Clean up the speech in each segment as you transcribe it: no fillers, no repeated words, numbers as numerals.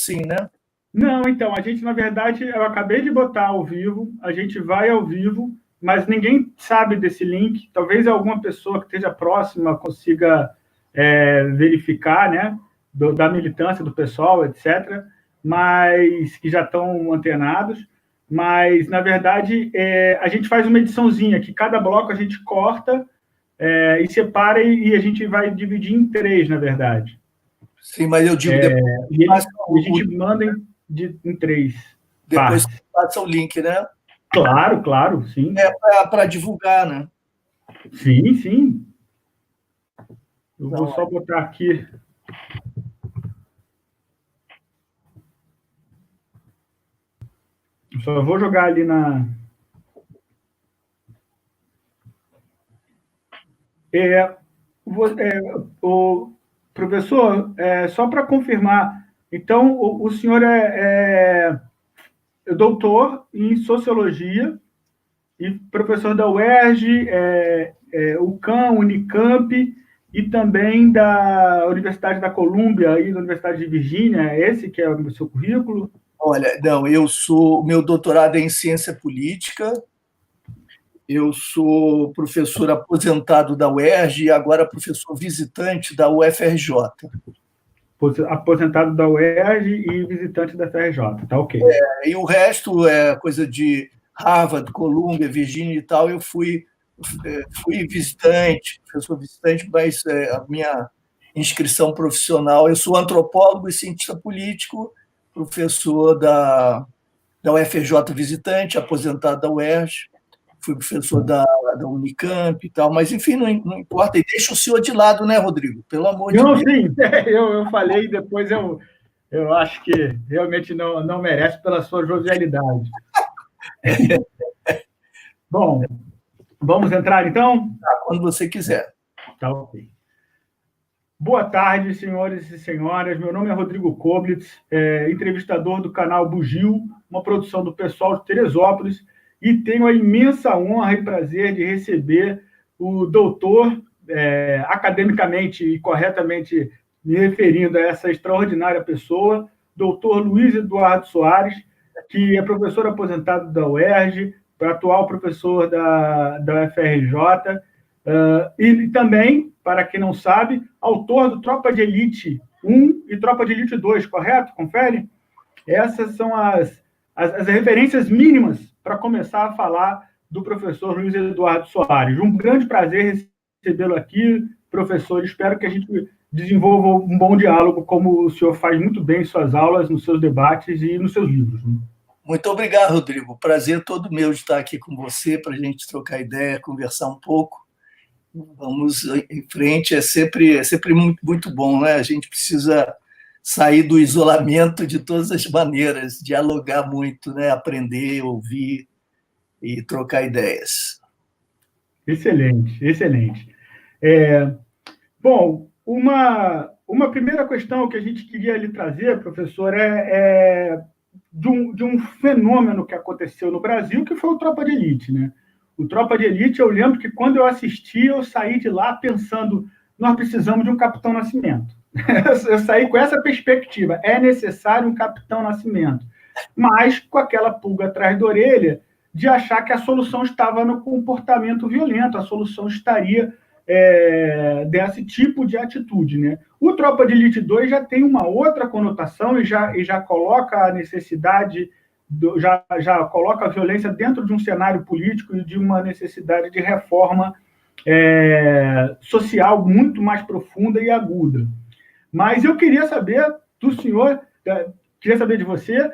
assim, né? Não, então, a gente, na verdade, eu acabei de botar ao vivo, a gente vai ao vivo, mas ninguém sabe desse link. Talvez alguma pessoa que esteja próxima consiga verificar, né, da militância do pessoal, etc., mas que já estão antenados. Mas, na verdade, a gente faz uma ediçãozinha, que cada bloco a gente corta e separa e a gente vai dividir em 3, na verdade. Sim, mas eu digo depois. E a gente manda em 3 depois partes. passa o link, né? Claro, claro, sim. Para divulgar, né? Sim, sim. Eu vou só botar aqui. Só vou jogar ali na. O professor, só para confirmar, então o senhor é doutor em sociologia e professor da UERJ, UCAM, Unicamp e também da Universidade da Colômbia e da Universidade de Virgínia. Esse que é o seu currículo? Olha, não, meu doutorado é em ciência política, eu sou professor aposentado da UERJ e agora professor visitante da UFRJ. Aposentado da UERJ e visitante da FRJ, tá ok. E o resto é coisa de Harvard, Columbia, Virgínia e tal. Eu fui visitante, professor visitante, mas a minha inscrição profissional, eu sou antropólogo e cientista político, professor da UFRJ visitante, aposentado da UERJ, fui professor da Unicamp e tal, mas, enfim, não importa. E deixa o senhor de lado, né, Rodrigo? Pelo amor de Deus. Não, sim, eu falei, depois eu acho que realmente não merece pela sua jovialidade. Bom, vamos entrar, então? Quando você quiser. Tá ok. Boa tarde, senhores e senhoras. Meu nome é Rodrigo Koblitz, entrevistador do canal Bugio, uma produção do pessoal de Teresópolis, e tenho a imensa honra e prazer de receber o doutor, academicamente e corretamente me referindo a essa extraordinária pessoa, doutor Luiz Eduardo Soares, que é professor aposentado da UERJ, atual professor da UFRJ, e também, para quem não sabe, autor do Tropa de Elite 1 e Tropa de Elite 2, correto? Confere? Essas são as referências mínimas para começar a falar do professor Luiz Eduardo Soares. Um grande prazer recebê-lo aqui, professor. Espero que a gente desenvolva um bom diálogo, como o senhor faz muito bem em suas aulas, nos seus debates e nos seus livros. Muito obrigado, Rodrigo. Prazer todo meu de estar aqui com você para a gente trocar ideia, conversar um pouco. Vamos em frente, é sempre muito, muito bom, né? A gente precisa sair do isolamento de todas as maneiras, dialogar muito, né? Aprender, ouvir e trocar ideias. Excelente, excelente. Bom, uma primeira questão que a gente queria lhe trazer, professor, de um fenômeno que aconteceu no Brasil, que foi o Tropa de Elite, né? O Tropa de Elite, eu lembro que quando eu assisti, eu saí de lá pensando, nós precisamos de um Capitão Nascimento. Eu saí com essa perspectiva, é necessário um Capitão Nascimento, mas com aquela pulga atrás da orelha de achar que a solução estava no comportamento violento, a solução estaria desse tipo de atitude, né? O Tropa de Elite 2 já tem uma outra conotação e já coloca a necessidade, já coloca a violência dentro de um cenário político e de uma necessidade de reforma social muito mais profunda e aguda. Mas eu queria saber do senhor, queria saber de você,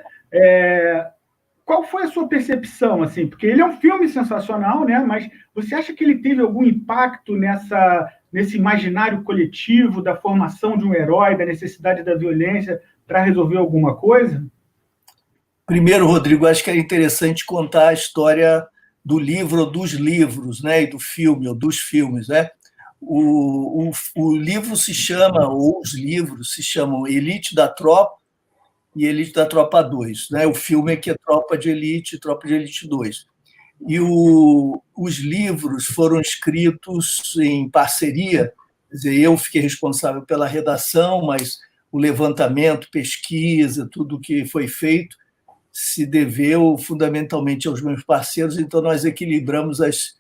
qual foi a sua percepção, assim? Porque ele é um filme sensacional, né? Mas você acha que ele teve algum impacto nesse imaginário coletivo da formação de um herói, da necessidade da violência para resolver alguma coisa? Primeiro, Rodrigo, acho que é interessante contar a história do livro ou dos livros, né? E do filme ou dos filmes, né? O livro se chama, ou os livros se chamam Elite da Tropa e Elite da Tropa 2. Né? O filme é que é Tropa de Elite e Tropa de Elite 2. E os livros foram escritos em parceria, quer dizer, eu fiquei responsável pela redação, mas o levantamento, pesquisa, tudo que foi feito, se deveu fundamentalmente aos meus parceiros, então nós equilibramos as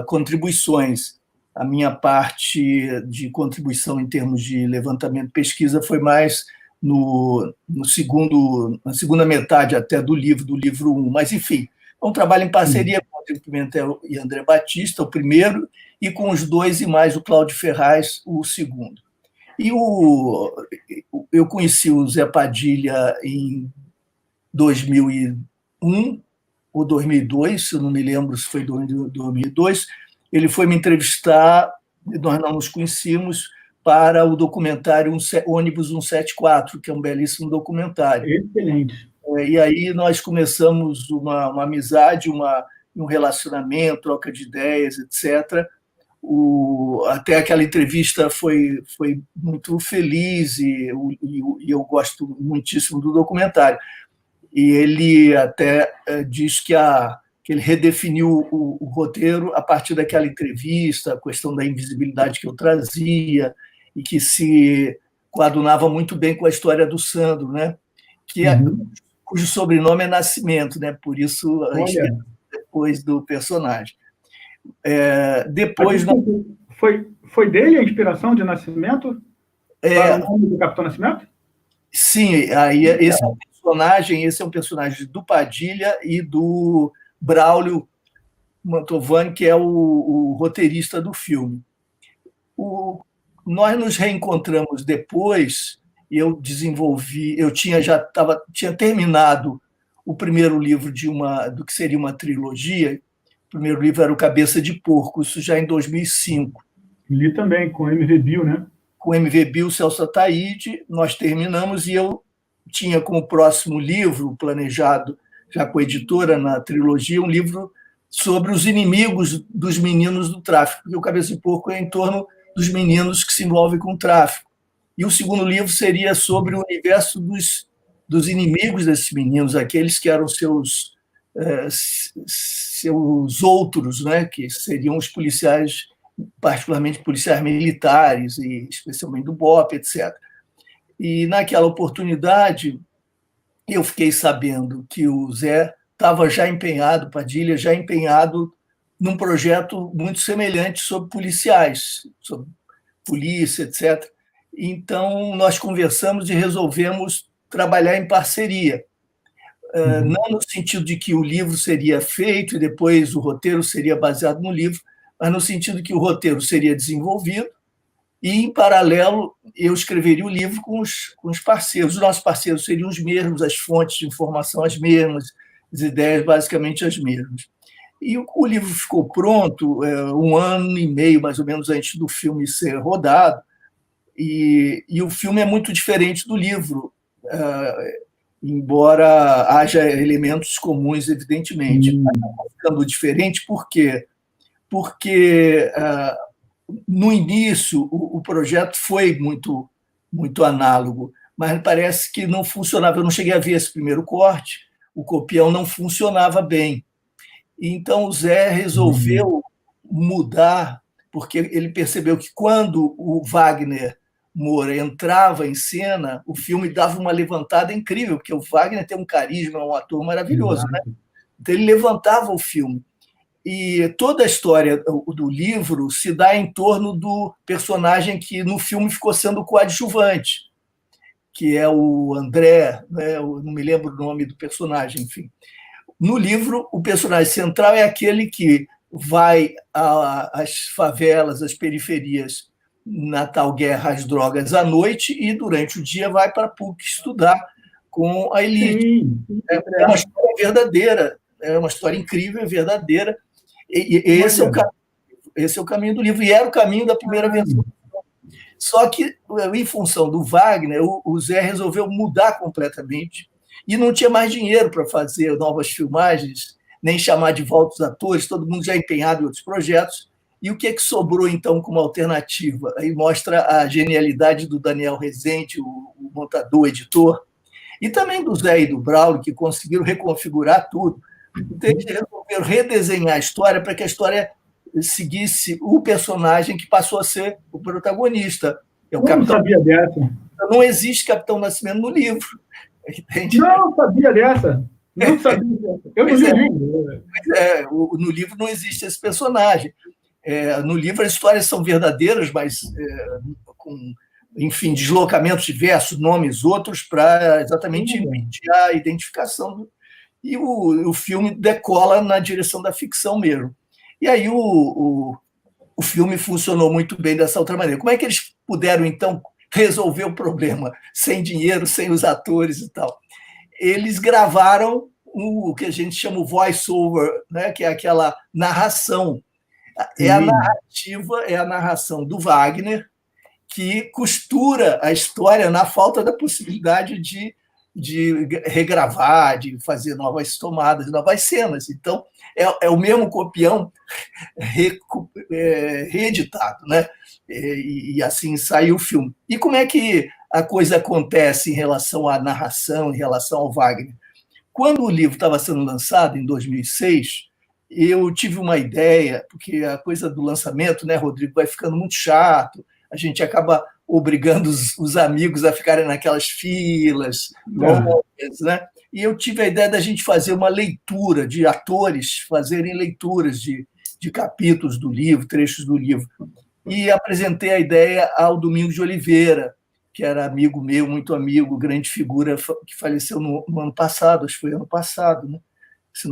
contribuições. A minha parte de contribuição em termos de levantamento e pesquisa foi mais na segunda metade até do livro 1, mas, enfim, é um trabalho em parceria com o Rodrigo Pimentel e André Batista, o primeiro, e com os dois e mais o Cláudio Ferraz, o segundo. E eu conheci o Zé Padilha em 2001 ou 2002, eu não me lembro se foi 2002. Ele foi me entrevistar, nós não nos conhecíamos, para o documentário Ônibus 174, que é um belíssimo documentário. Excelente. E aí nós começamos uma amizade, um relacionamento, troca de ideias, etc. Até aquela entrevista foi muito feliz e eu gosto muitíssimo do documentário. E ele até diz que ele redefiniu o roteiro a partir daquela entrevista, a questão da invisibilidade que eu trazia, e que se coadunava muito bem com a história do Sandro, né? Cujo sobrenome é Nascimento, né? Por isso a gente depois do personagem. Depois foi dele a inspiração de Nascimento? Para o nome do Capitão Nascimento? Sim, aí esse é um personagem do Padilha e do Braulio Mantovani, que é o roteirista do filme. Nós nos reencontramos depois, e eu tinha terminado o primeiro livro do que seria uma trilogia. O primeiro livro era o Cabeça de Porco, isso já em 2005. Li também, com o MV Bill, né? Com o MV Bill, Celso Ataíde, nós terminamos, e eu tinha como próximo livro planejado, já com a editora na trilogia, um livro sobre os inimigos dos meninos do tráfico, porque o Cabeça de Porco é em torno dos meninos que se envolvem com o tráfico. E o segundo livro seria sobre o universo dos inimigos desses meninos, aqueles que eram seus outros, né, que seriam os policiais, particularmente policiais militares, e especialmente do BOP, etc. E, naquela oportunidade, eu fiquei sabendo que o Zé estava já empenhado, Padilha, já empenhado num projeto muito semelhante sobre policiais, sobre polícia, etc. Então, nós conversamos e resolvemos trabalhar em parceria. Não no sentido de que o livro seria feito e depois o roteiro seria baseado no livro, mas no sentido que o roteiro seria desenvolvido e, em paralelo, eu escreveria o livro com os parceiros. Os nossos parceiros seriam os mesmos, as fontes de informação as mesmas, as ideias basicamente as mesmas. E o livro ficou pronto 1 ano e meio, mais ou menos, antes do filme ser rodado, e o filme é muito diferente do livro, embora haja elementos comuns, evidentemente. Mas está ficando diferente por quê? Porque, no início, o projeto foi muito, muito análogo, mas parece que não funcionava. Eu não cheguei a ver esse primeiro corte, o copião não funcionava bem. Então, o Zé resolveu mudar, porque ele percebeu que, quando o Wagner Moura entrava em cena, o filme dava uma levantada incrível, porque o Wagner tem um carisma, um ator maravilhoso, né? Então, ele levantava o filme. E toda a história do livro se dá em torno do personagem que, no filme, ficou sendo coadjuvante, que é o André, né? Eu não me lembro o nome do personagem, enfim. No livro, o personagem central é aquele que vai às favelas, às periferias, na tal guerra às drogas à noite, e durante o dia vai para a PUC estudar com a elite. É uma história verdadeira, é uma história incrível, verdadeira. E esse é o caminho do livro, e era o caminho da primeira versão. Só que, em função do Wagner, o Zé resolveu mudar completamente, e não tinha mais dinheiro para fazer novas filmagens, nem chamar de volta os atores, todo mundo já empenhado em outros projetos. E o que sobrou, então, como alternativa? Aí mostra a genialidade do Daniel Rezende, o montador, o editor, e também do Zé e do Braulio, que conseguiram reconfigurar tudo. Então, eles resolveram redesenhar a história para que a história seguisse o personagem que passou a ser o protagonista. Eu não sabia dessa. Não existe Capitão Nascimento no livro. Entende? Não sabia dessa. Não sabia dessa. Eu não li o livro. No livro não existe esse personagem. No livro as histórias são verdadeiras, mas com, enfim, deslocamentos diversos, nomes outros, para exatamente impedir a identificação. E o filme decola na direção da ficção mesmo. E aí o filme funcionou muito bem dessa outra maneira. Como é que eles puderam, então, resolver o problema sem dinheiro, sem os atores e tal? Eles gravaram o que a gente chama o voice-over, né? Que é aquela narração. É a narração do Wagner, que costura a história na falta da possibilidade de regravar, de fazer novas tomadas, novas cenas. Então, é o mesmo copião reeditado, né? E assim saiu o filme. E como é que a coisa acontece em relação à narração, em relação ao Wagner? Quando o livro estava sendo lançado, em 2006, eu tive uma ideia, porque a coisa do lançamento, né, Rodrigo, vai ficando muito chato, a gente acaba obrigando os amigos a ficarem naquelas filas longas, né? E eu tive a ideia da gente fazer uma leitura, de atores fazerem leituras de capítulos do livro, trechos do livro. E apresentei a ideia ao Domingos de Oliveira, que era amigo meu, muito amigo, grande figura, que faleceu no ano passado, acho que foi ano passado, né? Se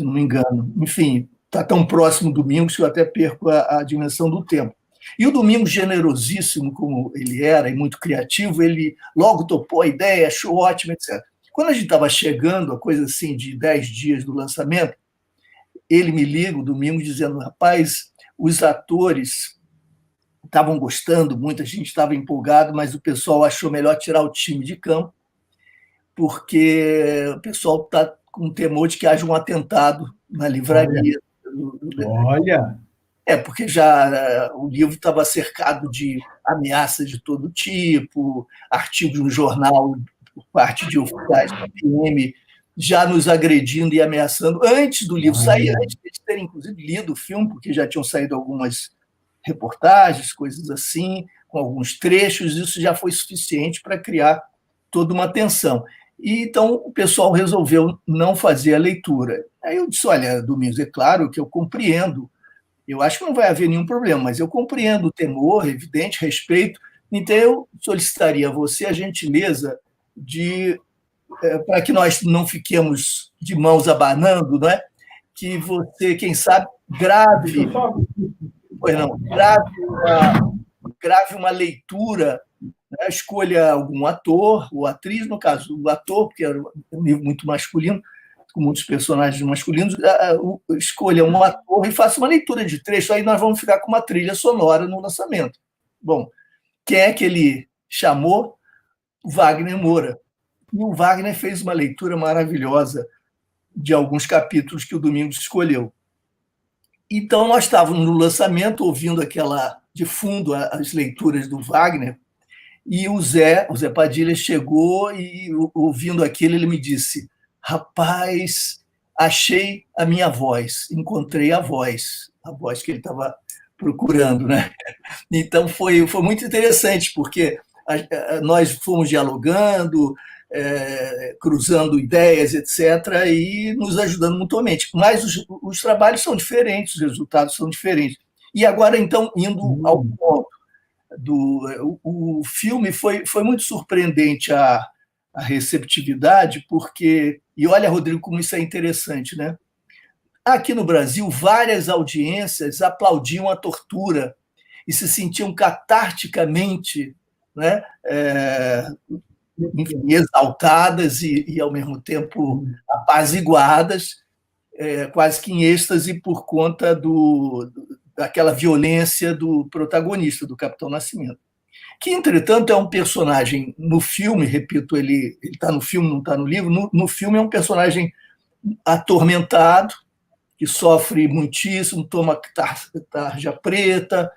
não me engano. Enfim, está tão próximo do Domingos que eu até perco a dimensão do tempo. E o Domingos, generosíssimo como ele era e muito criativo, ele logo topou a ideia, achou ótimo, etc. Quando a gente estava chegando, a coisa assim de 10 dias do lançamento, ele me liga, o Domingos, dizendo: rapaz, os atores estavam gostando muito, a gente estava empolgado, mas o pessoal achou melhor tirar o time de campo, porque o pessoal está com temor de que haja um atentado na livraria. Olha! Porque já o livro estava cercado de ameaças de todo tipo, artigos no jornal por parte de oficiais da PM já nos agredindo e ameaçando antes do livro sair, antes de terem, inclusive, lido o filme, porque já tinham saído algumas reportagens, coisas assim, com alguns trechos, isso já foi suficiente para criar toda uma tensão. E, então, o pessoal resolveu não fazer a leitura. Aí eu disse: olha, Domingos, é claro que eu compreendo, eu acho que não vai haver nenhum problema, mas eu compreendo o temor, evidente, respeito, então eu solicitaria a você a gentileza para que nós não fiquemos de mãos abanando, não é? Que você, quem sabe, grave uma leitura, né? Escolha algum ator ou atriz, no caso, o ator, porque era um livro muito masculino, com muitos personagens masculinos, escolha um ator e faça uma leitura de trecho, aí nós vamos ficar com uma trilha sonora no lançamento. Bom, quem é que ele chamou? Wagner Moura. E o Wagner fez uma leitura maravilhosa de alguns capítulos que o Domingos escolheu. Então, nós estávamos no lançamento, ouvindo de fundo as leituras do Wagner, e o Zé Padilha chegou e, ouvindo aquilo, ele me disse: rapaz, achei a minha voz, encontrei a voz que ele estava procurando, né? Então, foi muito interessante, porque nós fomos dialogando, cruzando ideias, etc., e nos ajudando mutuamente. Mas os trabalhos são diferentes, os resultados são diferentes. E agora, então, indo ao ponto, o filme foi muito surpreendente a receptividade, porque... E olha, Rodrigo, como isso é interessante, né? Aqui no Brasil, várias audiências aplaudiam a tortura e se sentiam catarticamente, né, enfim, exaltadas e, ao mesmo tempo, apaziguadas, quase que em êxtase por conta daquela violência do protagonista, do Capitão Nascimento, que, entretanto, é um personagem no filme, repito, ele está no filme, não está no livro, no filme é um personagem atormentado, que sofre muitíssimo, toma tarja preta,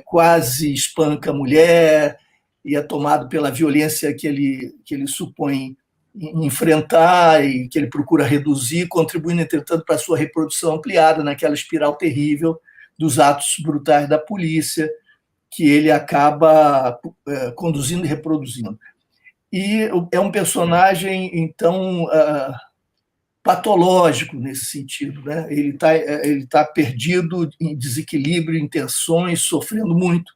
quase espanca a mulher, e é tomado pela violência que ele supõe enfrentar e que ele procura reduzir, contribuindo, entretanto, para a sua reprodução ampliada naquela espiral terrível dos atos brutais da polícia, que ele acaba conduzindo e reproduzindo. E é um personagem, então, patológico nesse sentido, né? Ele tá perdido em desequilíbrio, em tensões, sofrendo muito.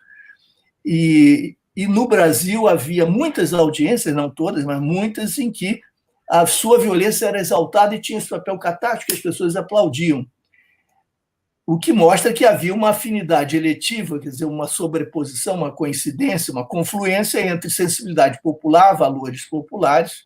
E no Brasil havia muitas audiências, não todas, mas muitas, em que a sua violência era exaltada e tinha esse papel catártico que as pessoas aplaudiam. O que mostra que havia uma afinidade eletiva, quer dizer, uma sobreposição, uma coincidência, uma confluência entre sensibilidade popular, valores populares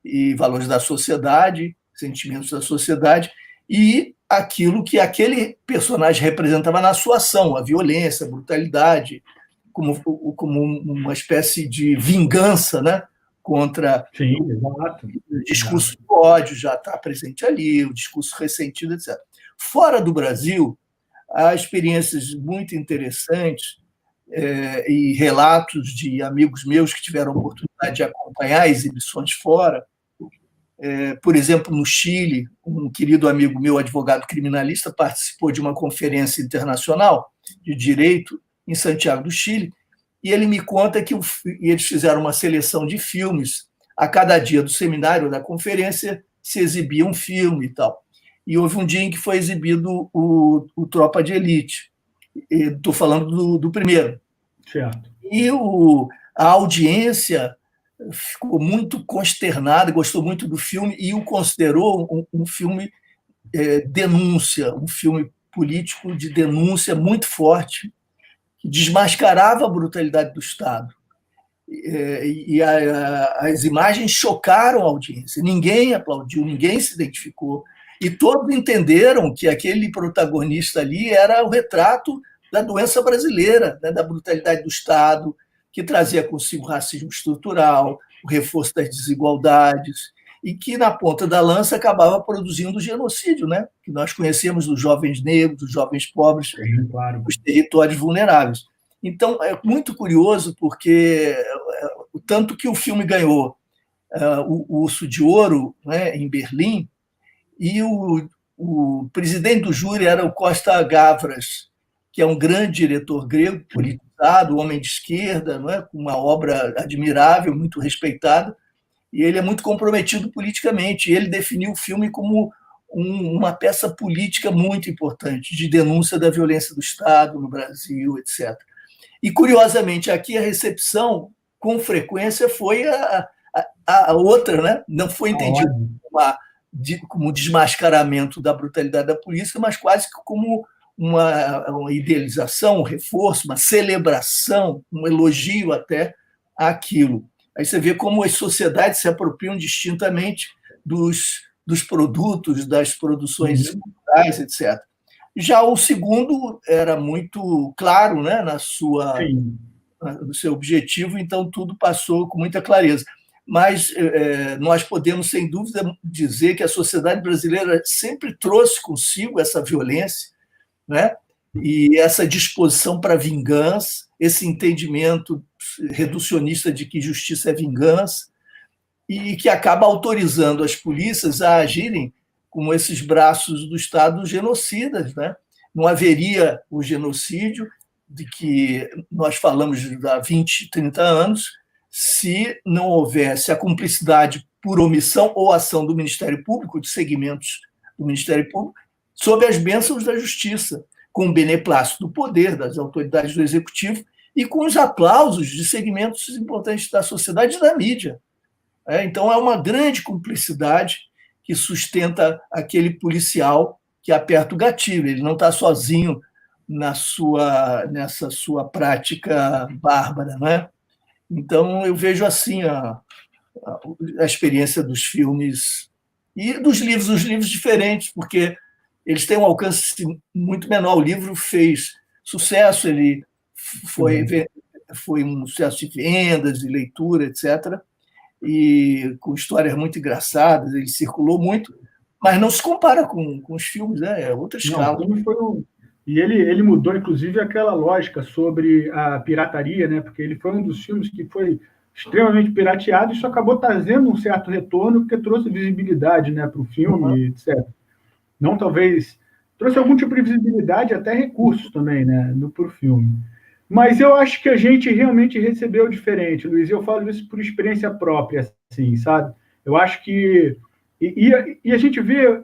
e valores da sociedade, sentimentos da sociedade, e aquilo que aquele personagem representava na sua ação, a violência, a brutalidade, como uma espécie de vingança, né, contra Sim, exato. O discurso de ódio já está presente ali, o discurso ressentido, etc. Fora do Brasil, há experiências muito interessantes e relatos de amigos meus que tiveram a oportunidade de acompanhar exibições fora. Por exemplo, no Chile, um querido amigo meu, advogado criminalista, participou de uma conferência internacional de direito em Santiago do Chile, e ele me conta que eles fizeram uma seleção de filmes. A cada dia do seminário, da conferência, se exibia um filme e tal. E houve um dia em que foi exibido o Tropa de Elite. Estou falando do primeiro. Certo. E a audiência ficou muito consternada, gostou muito do filme e o considerou um filme denúncia, um filme político de denúncia muito forte, que desmascarava a brutalidade do Estado. E as imagens chocaram a audiência. Ninguém aplaudiu, ninguém se identificou. E todos entenderam que aquele protagonista ali era o retrato da doença brasileira, né, da brutalidade do Estado, que trazia consigo o racismo estrutural, o reforço das desigualdades, e que, na ponta da lança, acabava produzindo o genocídio, né, que nós conhecemos dos jovens negros, dos jovens pobres, claro, dos territórios vulneráveis. Então, é muito curioso, porque tanto que o filme ganhou o Urso de Ouro, né, em Berlim, e o presidente do júri era o Costa Gavras, que é um grande diretor grego, politizado, homem de esquerda, não é? Com uma obra admirável, muito respeitada, e ele é muito comprometido politicamente. E ele definiu o filme como uma peça política muito importante, de denúncia da violência do Estado no Brasil, etc. E, curiosamente, aqui a recepção, com frequência, foi a outra, né? Não foi entendido como desmascaramento da brutalidade da polícia, mas quase como uma idealização, um reforço, uma celebração, um elogio até àquilo. Aí você vê como as sociedades se apropriam distintamente dos produtos, das produções culturais, etc. Já o segundo era muito claro, né, no seu objetivo, então tudo passou com muita clareza. Mas nós podemos, sem dúvida, dizer que a sociedade brasileira sempre trouxe consigo essa violência, né, e essa disposição para vingança, esse entendimento reducionista de que justiça é vingança, e que acaba autorizando as polícias a agirem como esses braços do Estado genocidas, né? Não haveria o genocídio de que nós falamos há 20, 30 anos se não houvesse a cumplicidade por omissão ou ação do Ministério Público, de segmentos do Ministério Público, sob as bênçãos da Justiça, com o beneplácito do poder, das autoridades do Executivo e com os aplausos de segmentos importantes da sociedade e da mídia. Então, é uma grande cumplicidade que sustenta aquele policial que aperta o gatilho. Ele não está sozinho nessa sua prática bárbara, né? Então, eu vejo assim a experiência dos filmes e dos livros, os livros diferentes, porque eles têm um alcance muito menor. O livro fez sucesso, ele foi um sucesso de vendas, de leitura, etc., e com histórias muito engraçadas, ele circulou muito, mas não se compara com os filmes, né? É outra escala. E ele mudou, inclusive, aquela lógica sobre a pirataria, né? Porque ele foi um dos filmes que foi extremamente pirateado, e isso acabou trazendo um certo retorno, porque trouxe visibilidade, né, para o filme, etc. Não, talvez trouxe algum tipo de visibilidade, até recursos também, né, para o filme. Mas eu acho que a gente realmente recebeu diferente, Luiz. Eu falo isso por experiência própria, assim, sabe? Eu acho que... E a gente vê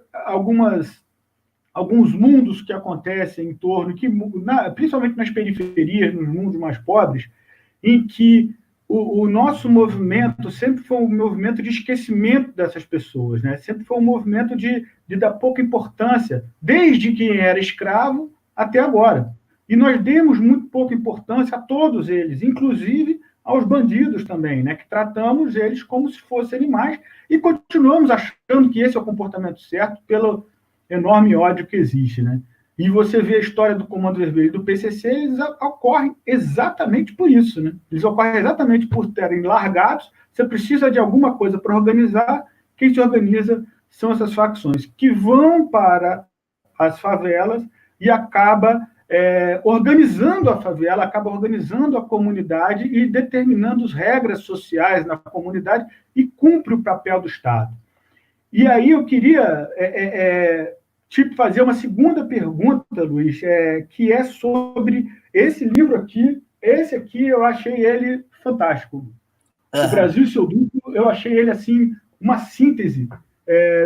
alguns mundos que acontecem em torno, principalmente nas periferias, nos mundos mais pobres, em que o nosso movimento sempre foi um movimento de esquecimento dessas pessoas, né? Sempre foi um movimento de dar pouca importância, desde quem era escravo até agora. E nós demos muito pouca importância a todos eles, inclusive aos bandidos também, né? Que tratamos eles como se fossem animais e continuamos achando que esse é o comportamento certo pelo enorme ódio que existe, né? E você vê a história do Comando Vermelho e do PCC, eles ocorrem exatamente por isso, né? Eles ocorrem exatamente por terem largados. Você precisa de alguma coisa para organizar. Quem se organiza são essas facções que vão para as favelas e acaba organizando a favela, acaba organizando a comunidade e determinando as regras sociais na comunidade e cumpre o papel do Estado. E aí eu queria tipo, fazer uma segunda pergunta, Luiz, que é sobre esse livro aqui. Esse aqui eu achei ele fantástico. O Brasil e seu duplo, eu achei ele assim uma síntese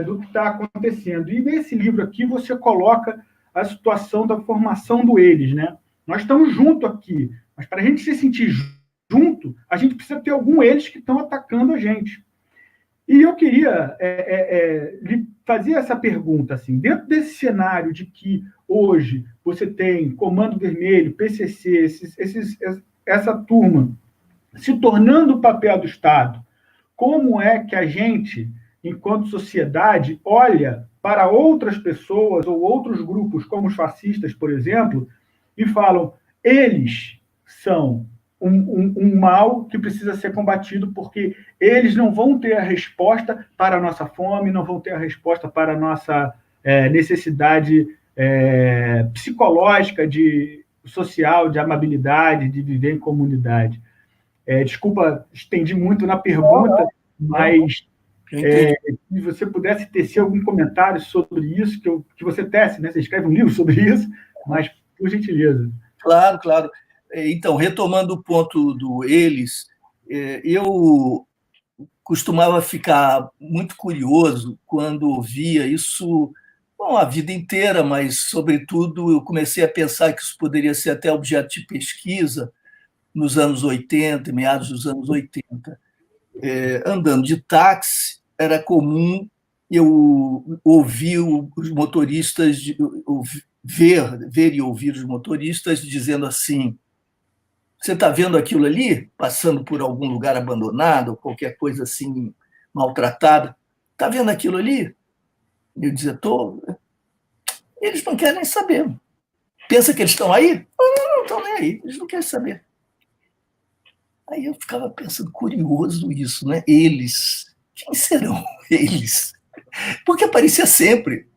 do que está acontecendo. E nesse livro aqui você coloca a situação da formação do eles, né? Nós estamos juntos aqui, mas para a gente se sentir junto, a gente precisa ter algum eles que estão atacando a gente. E eu queria lhe fazer essa pergunta, assim, dentro desse cenário de que hoje você tem Comando Vermelho, PCC, essa turma se tornando o papel do Estado, como é que a gente, enquanto sociedade, olha para outras pessoas ou outros grupos, como os fascistas, por exemplo, e falam, eles são um mal que precisa ser combatido porque eles não vão ter a resposta para a nossa fome, não vão ter a resposta para a nossa necessidade psicológica, social, de amabilidade, de viver em comunidade. Desculpa, estendi muito na pergunta, mas se você pudesse tecer algum comentário sobre isso, que você tece, né? Você escreve um livro sobre isso, mas por gentileza. Claro, claro. Então, retomando o ponto do eles, eu costumava ficar muito curioso quando ouvia isso, bom, a vida inteira, mas, sobretudo, eu comecei a pensar que isso poderia ser até objeto de pesquisa nos anos 80, meados dos anos 80. Andando de táxi, era comum eu ouvir os motoristas, ver e ouvir os motoristas dizendo assim: você está vendo aquilo ali, passando por algum lugar abandonado, ou qualquer coisa assim, maltratada? Está vendo aquilo ali? Eu dizia, estou. Eles não querem saber. Pensa que eles estão aí? Não estão nem aí, eles não querem saber. Aí eu ficava pensando, curioso isso, né? Eles. Quem serão eles? Porque aparecia sempre.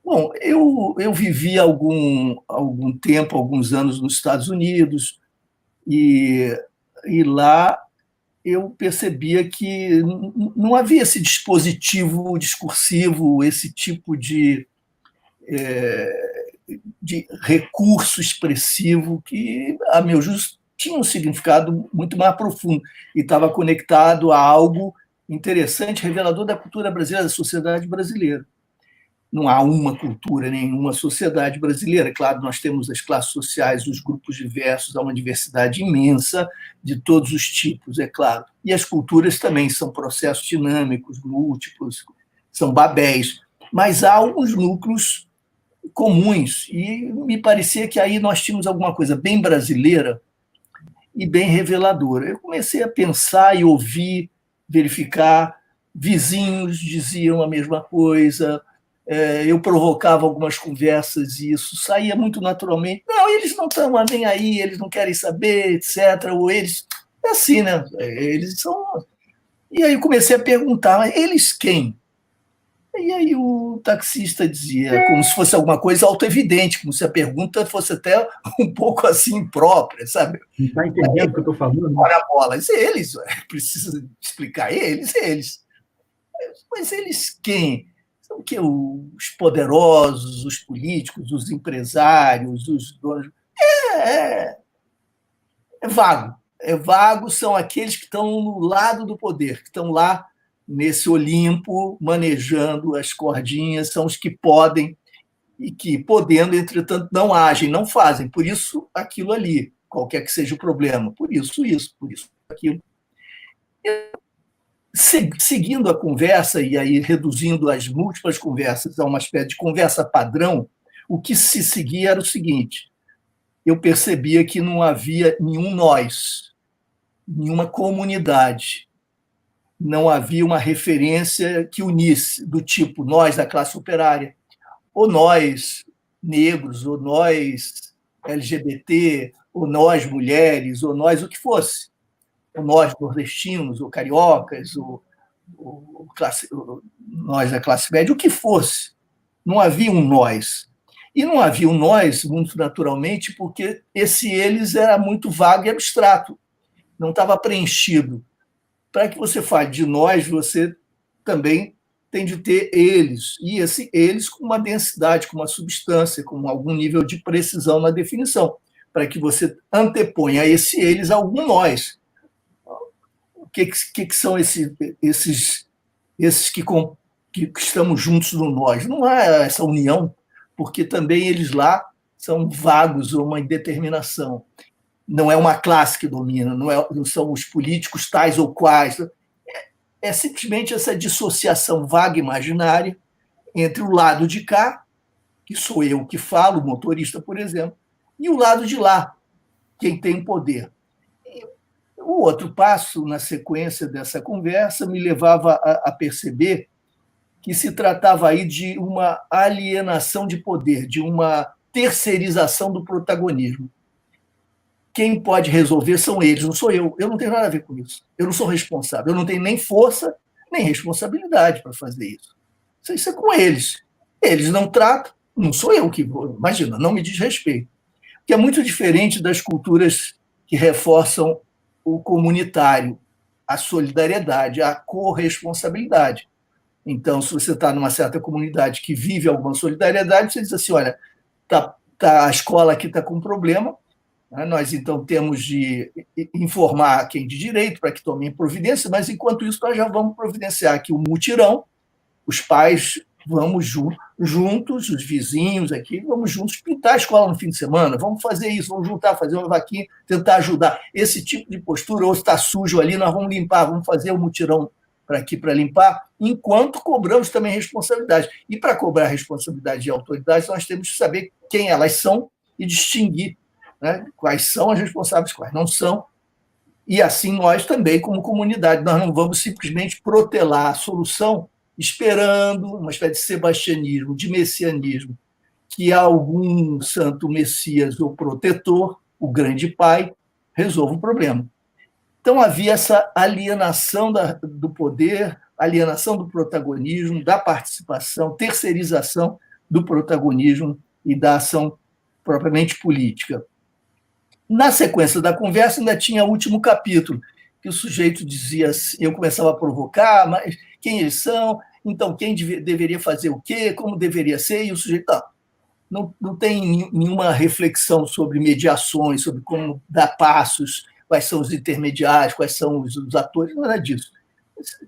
Bom, eu vivi algum tempo, alguns anos nos Estados Unidos, e lá eu percebia que não havia esse dispositivo discursivo, esse tipo de recurso expressivo que, a meu juízo, tinha um significado muito mais profundo e estava conectado a algo interessante, revelador da cultura brasileira, da sociedade brasileira. Não há uma cultura, nenhuma sociedade brasileira. Claro, nós temos as classes sociais, os grupos diversos, há uma diversidade imensa de todos os tipos, é claro. E as culturas também são processos dinâmicos, múltiplos, são babéis. Mas há alguns núcleos comuns, e me parecia que aí nós tínhamos alguma coisa bem brasileira e bem reveladora. Eu comecei a pensar e ouvir, verificar, vizinhos diziam a mesma coisa, eu provocava algumas conversas e isso saía muito naturalmente. Não, eles não estão nem aí, eles não querem saber, etc. Ou eles... É assim, né? Eles são... E aí eu comecei a perguntar, mas eles quem? E aí o taxista dizia, como se fosse alguma coisa autoevidente, como se a pergunta fosse até um pouco assim imprópria, sabe? Não está entendendo o que eu estou falando? Ora bola, eles, precisa explicar eles. Mas eles quem? São que os poderosos, os políticos, os empresários, os donos. É. É vago. É vago, são aqueles que estão no lado do poder, que estão lá nesse Olimpo, manejando as cordinhas, são os que podem e que, podendo, entretanto, não agem, não fazem. Por isso, aquilo ali, qualquer que seja o problema. Por isso, aquilo. Seguindo a conversa, e aí reduzindo as múltiplas conversas a uma espécie de conversa padrão, o que se seguia era o seguinte: eu percebia que não havia nenhum nós, nenhuma comunidade, não havia uma referência que unisse, do tipo nós da classe operária, ou nós negros, ou nós LGBT, ou nós mulheres, ou nós o que fosse, ou nós nordestinos, ou cariocas, ou nós da classe média, o que fosse. Não havia um nós. E não havia um nós, muito naturalmente, porque esse eles era muito vago e abstrato, não estava preenchido. Para que você fale de nós, você também tem de ter eles, e eles com uma densidade, com uma substância, com algum nível de precisão na definição, para que você anteponha a esse eles algum nós. O que são esses que estamos juntos no nós? Não há essa união, porque também eles lá são vagos ou uma indeterminação. Não é uma classe que domina, não são os políticos tais ou quais. É simplesmente essa dissociação vaga imaginária entre o lado de cá, que sou eu que falo, o motorista, por exemplo, e o lado de lá, quem tem poder. E o outro passo, na sequência dessa conversa, me levava a perceber que se tratava aí de uma alienação de poder, de uma terceirização do protagonismo. Quem pode resolver são eles, não sou eu. Eu não tenho nada a ver com isso. Eu não sou responsável. Eu não tenho nem força, nem responsabilidade para fazer isso. Isso é com eles. Eles não tratam, não sou eu que vou. Imagina, não me diz respeito. Que é muito diferente das culturas que reforçam o comunitário, a solidariedade, a corresponsabilidade. Então, se você está numa certa comunidade que vive alguma solidariedade, você diz assim, olha, a escola aqui está com problema, nós, então, temos de informar quem de direito para que tomem providência, mas, enquanto isso, nós já vamos providenciar aqui o mutirão, os pais vamos juntos, os vizinhos aqui, vamos juntos pintar a escola no fim de semana, vamos fazer isso, vamos juntar, fazer uma vaquinha, tentar ajudar. Esse tipo de postura, ou está sujo ali, nós vamos limpar, vamos fazer o mutirão para limpar, enquanto cobramos também responsabilidade. E para cobrar responsabilidade e autoridade, nós temos que saber quem elas são e distinguir, né, quais são as responsáveis, quais não são, e assim nós também, como comunidade, nós não vamos simplesmente protelar a solução esperando uma espécie de sebastianismo, de messianismo, que algum santo messias ou protetor, o grande pai, resolva o problema. Então havia essa alienação do poder, alienação do protagonismo, da participação, terceirização do protagonismo e da ação propriamente política. Na sequência da conversa, ainda tinha o último capítulo, que o sujeito dizia assim, eu começava a provocar, mas quem eles são, então quem deveria fazer o quê, como deveria ser, e o sujeito não tem nenhuma reflexão sobre mediações, sobre como dar passos, quais são os intermediários, quais são os atores, nada disso.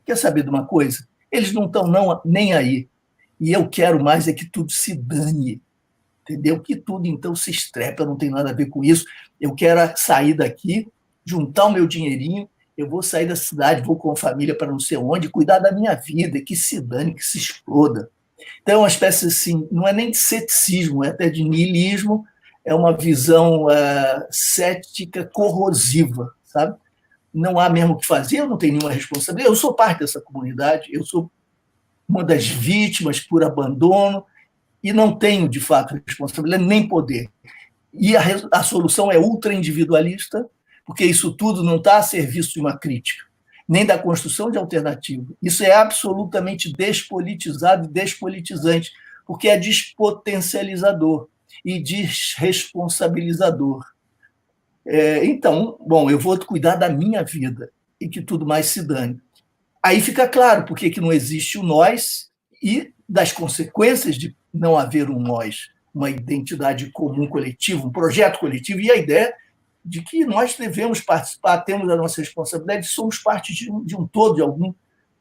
Quer saber de uma coisa? Eles não estão nem aí. E eu quero mais é que tudo se dane, entendeu? Que tudo, então, se estrepa, não tem nada a ver com isso. Eu quero sair daqui, juntar o meu dinheirinho, eu vou sair da cidade, vou com a família para não sei onde, cuidar da minha vida, que se dane, que se exploda. Então, é uma espécie assim, não é nem de ceticismo, é até de niilismo, é uma visão cética corrosiva, sabe? Não há mesmo o que fazer, eu não tenho nenhuma responsabilidade, eu sou parte dessa comunidade, eu sou uma das vítimas por abandono e não tenho, de fato, responsabilidade nem poder. E a solução é ultra-individualista, porque isso tudo não está a serviço de uma crítica, nem da construção de alternativa. Isso é absolutamente despolitizado e despolitizante, porque é despotencializador e desresponsabilizador. Então, bom, eu vou cuidar da minha vida e que tudo mais se dane. Aí fica claro por que não existe o nós e das consequências de não haver um nós, uma identidade comum coletiva, um projeto coletivo, e a ideia de que nós devemos participar, temos a nossa responsabilidade, somos parte de um todo,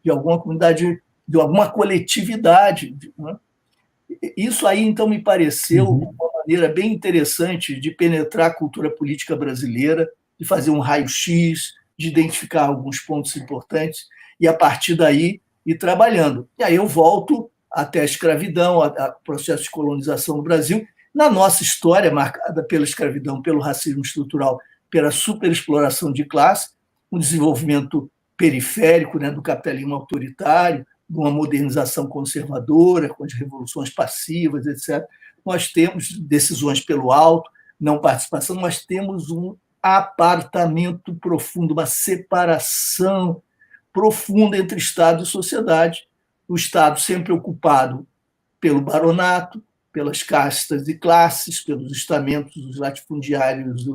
de alguma comunidade, de alguma coletividade. Né? Isso aí, então, me pareceu uma maneira bem interessante de penetrar a cultura política brasileira, de fazer um raio-x, de identificar alguns pontos importantes e, a partir daí, ir trabalhando. E aí eu volto até a escravidão, a processo de colonização no Brasil, na nossa história, marcada pela escravidão, pelo racismo estrutural, pela superexploração de classe, um desenvolvimento periférico, né, do capitalismo autoritário, de uma modernização conservadora, com as revoluções passivas, etc. Nós temos decisões pelo alto, não participação, nós temos um apartamento profundo, uma separação profunda entre Estado e sociedade. O Estado sempre ocupado pelo baronato, pelas castas e classes, pelos estamentos, os latifundiários,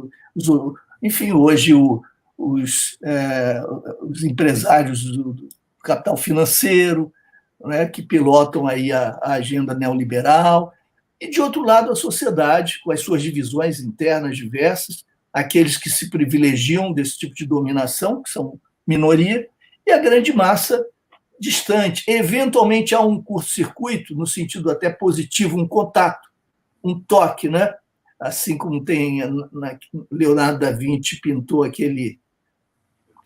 enfim, hoje os empresários do capital financeiro, né, que pilotam aí a agenda neoliberal, e, de outro lado, a sociedade, com as suas divisões internas diversas, aqueles que se privilegiam desse tipo de dominação, que são minoria, e a grande massa distante. Eventualmente há um curto-circuito, no sentido até positivo, um contato, um toque, né? Assim como tem Leonardo da Vinci pintou aquele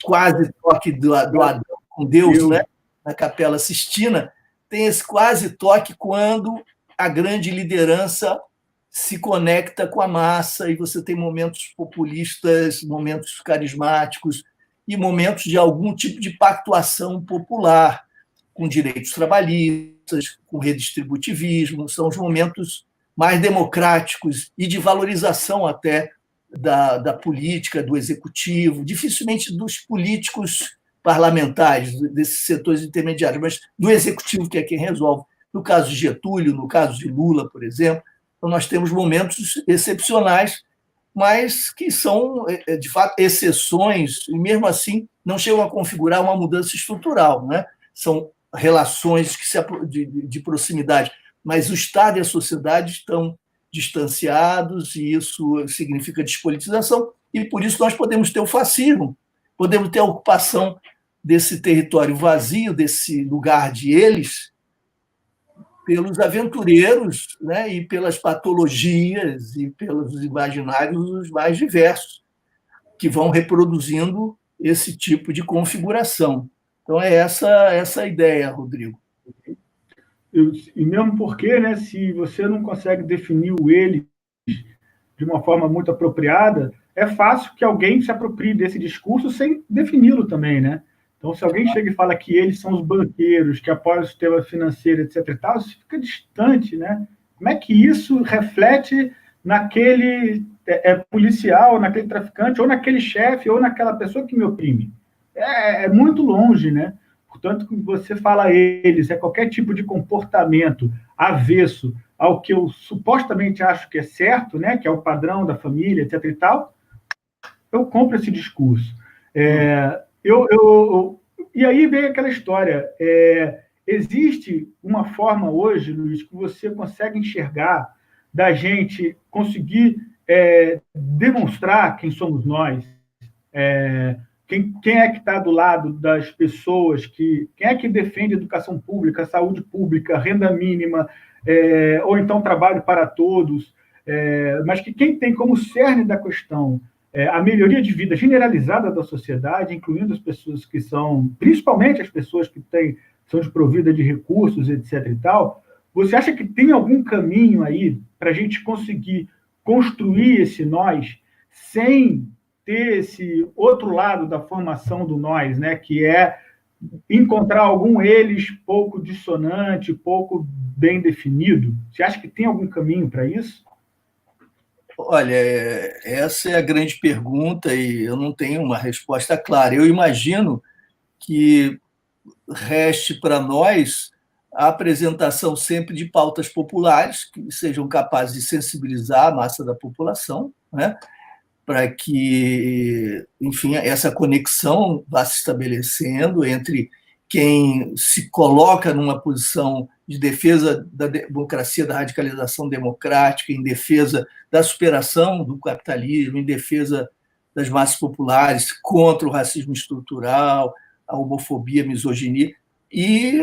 quase toque do Adão com Deus, né? Na Capela Sistina, tem esse quase toque quando a grande liderança se conecta com a massa e você tem momentos populistas, momentos carismáticos e momentos de algum tipo de pactuação popular, com direitos trabalhistas, com redistributivismo, são os momentos mais democráticos e de valorização até da política, do executivo, dificilmente dos políticos parlamentares, desses setores intermediários, mas do executivo, que é quem resolve. No caso de Getúlio, no caso de Lula, por exemplo, então nós temos momentos excepcionais, mas que são, de fato, exceções, e mesmo assim não chegam a configurar uma mudança estrutural, né? São relações de proximidade, mas o Estado e a sociedade estão distanciados, e isso significa despolitização, e por isso nós podemos ter o fascismo, podemos ter a ocupação desse território vazio, desse lugar de eles, pelos aventureiros, né, e pelas patologias e pelos imaginários mais diversos, que vão reproduzindo esse tipo de configuração. Então, é essa a ideia, Rodrigo. E mesmo porque, né, se você não consegue definir o ele de uma forma muito apropriada, é fácil que alguém se aproprie desse discurso sem defini-lo também, né? Então, se alguém chega e fala que eles são os banqueiros, que apoiam o sistema financeiro, etc. e tal, isso fica distante, né? Como é que isso reflete naquele policial, naquele traficante, ou naquele chefe, ou naquela pessoa que me oprime? É muito longe, né? Portanto, quando você fala eles, é qualquer tipo de comportamento avesso ao que eu supostamente acho que é certo, né? Que é o padrão da família, etc. e tal, eu compro esse discurso. E aí vem aquela história. Existe uma forma hoje, Luiz, que você consegue enxergar da gente conseguir demonstrar quem somos nós, quem é que está do lado das pessoas, quem é que defende educação pública, saúde pública, renda mínima, ou então trabalho para todos, mas que quem tem como cerne da questão a melhoria de vida generalizada da sociedade, incluindo as pessoas que são, principalmente as pessoas que são desprovidas de recursos, etc. e tal, você acha que tem algum caminho aí para a gente conseguir construir esse nós sem ter esse outro lado da formação do nós, né, que é encontrar algum eles pouco dissonante, pouco bem definido? Você acha que tem algum caminho para isso? Olha, essa é a grande pergunta e eu não tenho uma resposta clara. Eu imagino que reste para nós a apresentação sempre de pautas populares que sejam capazes de sensibilizar a massa da população, né? Para que, enfim, essa conexão vá se estabelecendo entre quem se coloca numa posição de defesa da democracia, da radicalização democrática, em defesa da superação do capitalismo, em defesa das massas populares, contra o racismo estrutural, a homofobia, a misoginia, e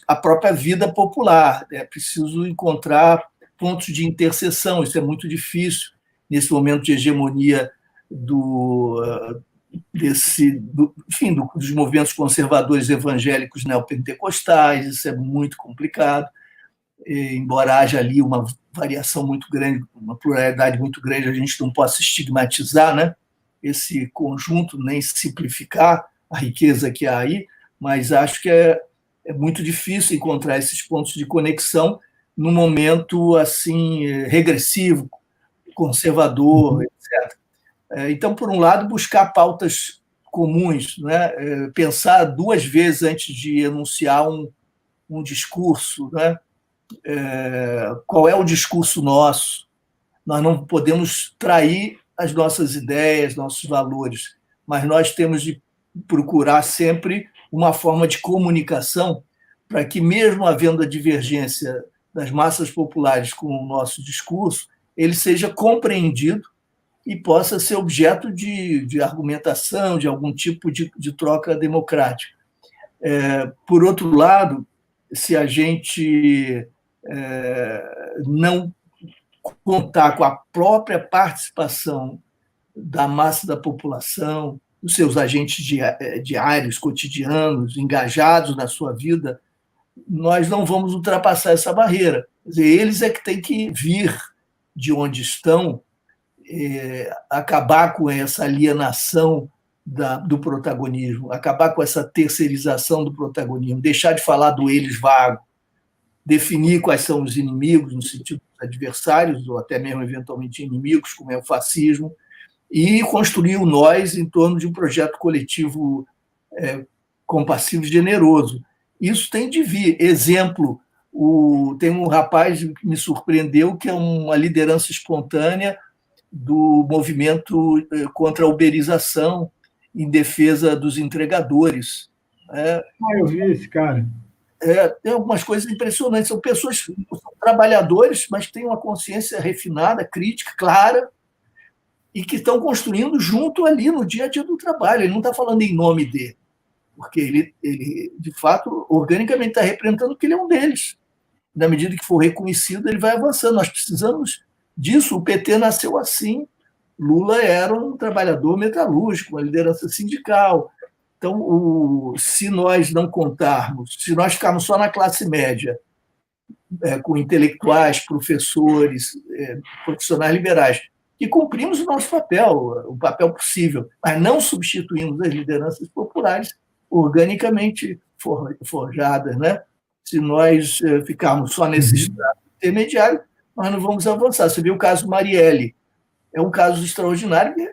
a própria vida popular. É preciso encontrar pontos de interseção, isso é muito difícil nesse momento de hegemonia dos movimentos conservadores evangélicos neopentecostais, isso é muito complicado, embora haja ali uma variação muito grande, uma pluralidade muito grande, a gente não possa estigmatizar, né, esse conjunto, nem simplificar a riqueza que há aí, mas acho que é muito difícil encontrar esses pontos de conexão num momento assim regressivo, conservador, etc. Então, por um lado, buscar pautas comuns, né? Pensar duas vezes antes de enunciar um discurso, né? Qual é o discurso nosso? Nós não podemos trair as nossas ideias, nossos valores, mas nós temos de procurar sempre uma forma de comunicação para que, mesmo havendo a divergência das massas populares com o nosso discurso, ele seja compreendido e possa ser objeto de argumentação, de algum tipo de troca democrática. Por outro lado, se a gente não contar com a própria participação da massa da população, dos seus agentes diários, cotidianos, engajados na sua vida, nós não vamos ultrapassar essa barreira. Quer dizer, eles é que têm que vir de onde estão, acabar com essa alienação do protagonismo, acabar com essa terceirização do protagonismo, deixar de falar do eles vago, definir quais são os inimigos, no sentido dos adversários, ou até mesmo, eventualmente, inimigos, como é o fascismo, e construir o nós em torno de um projeto coletivo compassivo e generoso. Isso tem de vir. Exemplo, tem um rapaz que me surpreendeu, que é uma liderança espontânea do movimento contra a uberização, em defesa dos entregadores. Eu vi esse cara. Tem algumas coisas impressionantes. São pessoas, são trabalhadores, mas têm uma consciência refinada, crítica, clara, e que estão construindo junto ali no dia a dia do trabalho. Ele não está falando em nome dele, porque ele de fato, organicamente está representando que ele é um deles. Na medida que for reconhecido, ele vai avançando. Nós precisamos disso. O PT nasceu assim. Lula era um trabalhador metalúrgico, uma liderança sindical. Então, se nós não contarmos, se nós ficarmos só na classe média, com intelectuais, professores, profissionais liberais, e cumprimos o nosso papel, o papel possível, mas não substituímos as lideranças populares organicamente forjadas, né? Se nós ficarmos só nesse estado intermediário, nós não vamos avançar. Você vê o caso Marielle, é um caso extraordinário, que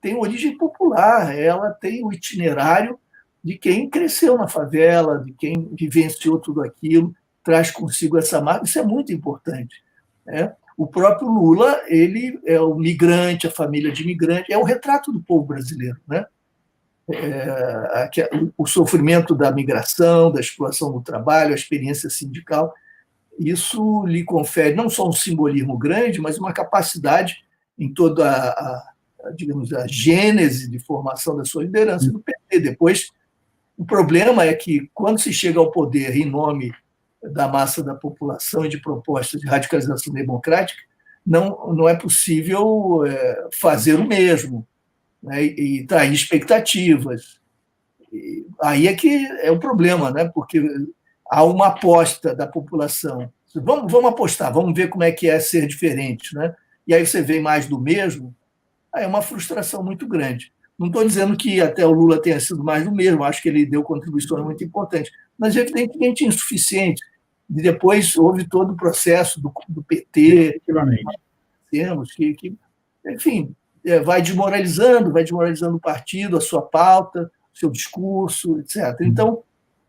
tem origem popular, ela tem o itinerário de quem cresceu na favela, de quem vivenciou tudo aquilo, traz consigo essa marca, isso é muito importante, né? O próprio Lula, ele é o migrante, a família de imigrante, é o retrato do povo brasileiro, né? O sofrimento da migração, da exploração do trabalho, a experiência sindical, isso lhe confere não só um simbolismo grande, mas uma capacidade em toda digamos, a gênese de formação da sua liderança do PT. Depois, o problema é que, quando se chega ao poder em nome da massa da população e de propostas de radicalização democrática, não é possível fazer o mesmo, né, e trair expectativas. Aí é que é o problema, né, porque há uma aposta da população. Vamos apostar, vamos ver como é que é ser diferente, né? E aí você vê mais do mesmo, aí é uma frustração muito grande. Não estou dizendo que até o Lula tenha sido mais do mesmo, acho que ele deu contribuições muito importantes, mas evidentemente insuficiente. E depois houve todo o processo do PT, que enfim, vai desmoralizando o partido, a sua pauta, o seu discurso, etc. Então,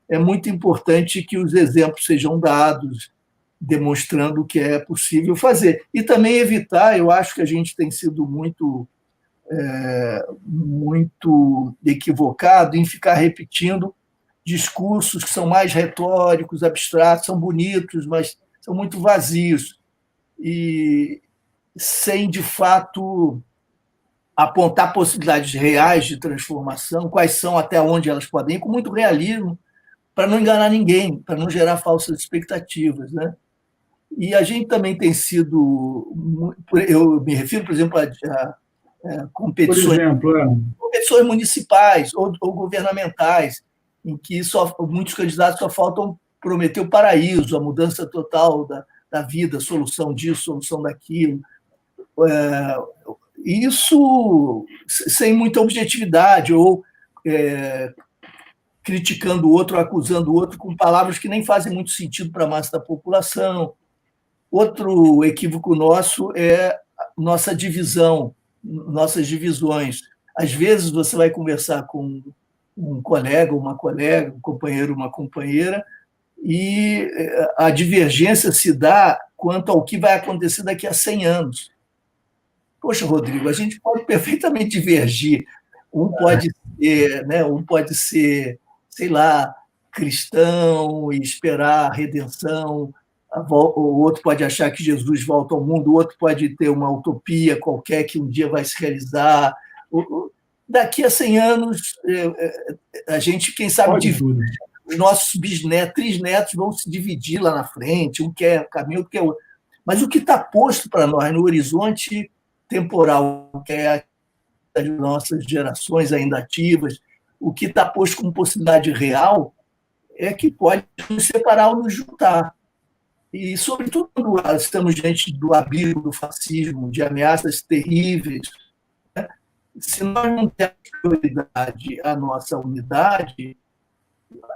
é muito importante que os exemplos sejam dados, demonstrando o que é possível fazer. E também evitar, eu acho que a gente tem sido muito equivocado em ficar repetindo discursos que são mais retóricos, abstratos, são bonitos, mas são muito vazios, e sem, de fato, apontar possibilidades reais de transformação, quais são, até onde elas podem ir, com muito realismo, para não enganar ninguém, para não gerar falsas expectativas, né? E a gente também tem sido, eu me refiro, por exemplo, a competições, competições municipais ou governamentais, em que muitos candidatos só faltam prometer o paraíso, a mudança total da vida, solução disso, solução daquilo. Isso sem muita objetividade, ou criticando o outro, acusando o outro com palavras que nem fazem muito sentido para a massa da população. Outro equívoco nosso é nossa divisão, nossas divisões. Às vezes você vai conversar com um colega, uma colega, um companheiro, uma companheira, e a divergência se dá quanto ao que vai acontecer daqui a 100 anos. Poxa, Rodrigo, a gente pode perfeitamente divergir. Um pode ser, sei lá, cristão e esperar a redenção, o outro pode achar que Jesus volta ao mundo, o outro pode ter uma utopia qualquer que um dia vai se realizar. Daqui a 100 anos, a gente, quem sabe, os nossos bisnetos, trisnetos vão se dividir lá na frente, um quer um caminho, outro quer outro. Mas o que está posto para nós no horizonte temporal, que é as nossas gerações ainda ativas, o que está posto como possibilidade real, é que pode nos separar ou nos juntar. E, sobretudo, quando estamos diante do abismo do fascismo, de ameaças terríveis, né? Se nós não temos prioridade à nossa unidade,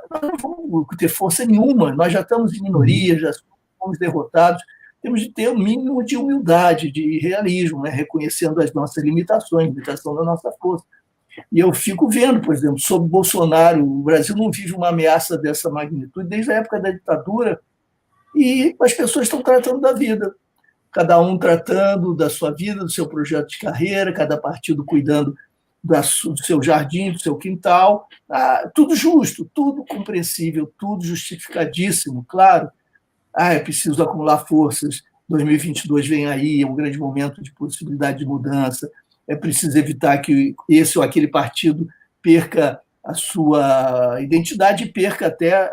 nós não vamos ter força nenhuma. Nós já estamos em minoria, já somos derrotados. Temos de ter um mínimo de humildade, de realismo, né? Reconhecendo as nossas limitações, limitação da nossa força. E eu fico vendo, por exemplo, sobre Bolsonaro, o Brasil não vive uma ameaça dessa magnitude desde a época da ditadura, e as pessoas estão tratando da vida, cada um tratando da sua vida, do seu projeto de carreira, cada partido cuidando do seu jardim, do seu quintal, tudo justo, tudo compreensível, tudo justificadíssimo, claro. É preciso acumular forças, 2022 vem aí, é um grande momento de possibilidade de mudança, é preciso evitar que esse ou aquele partido perca a sua identidade e perca até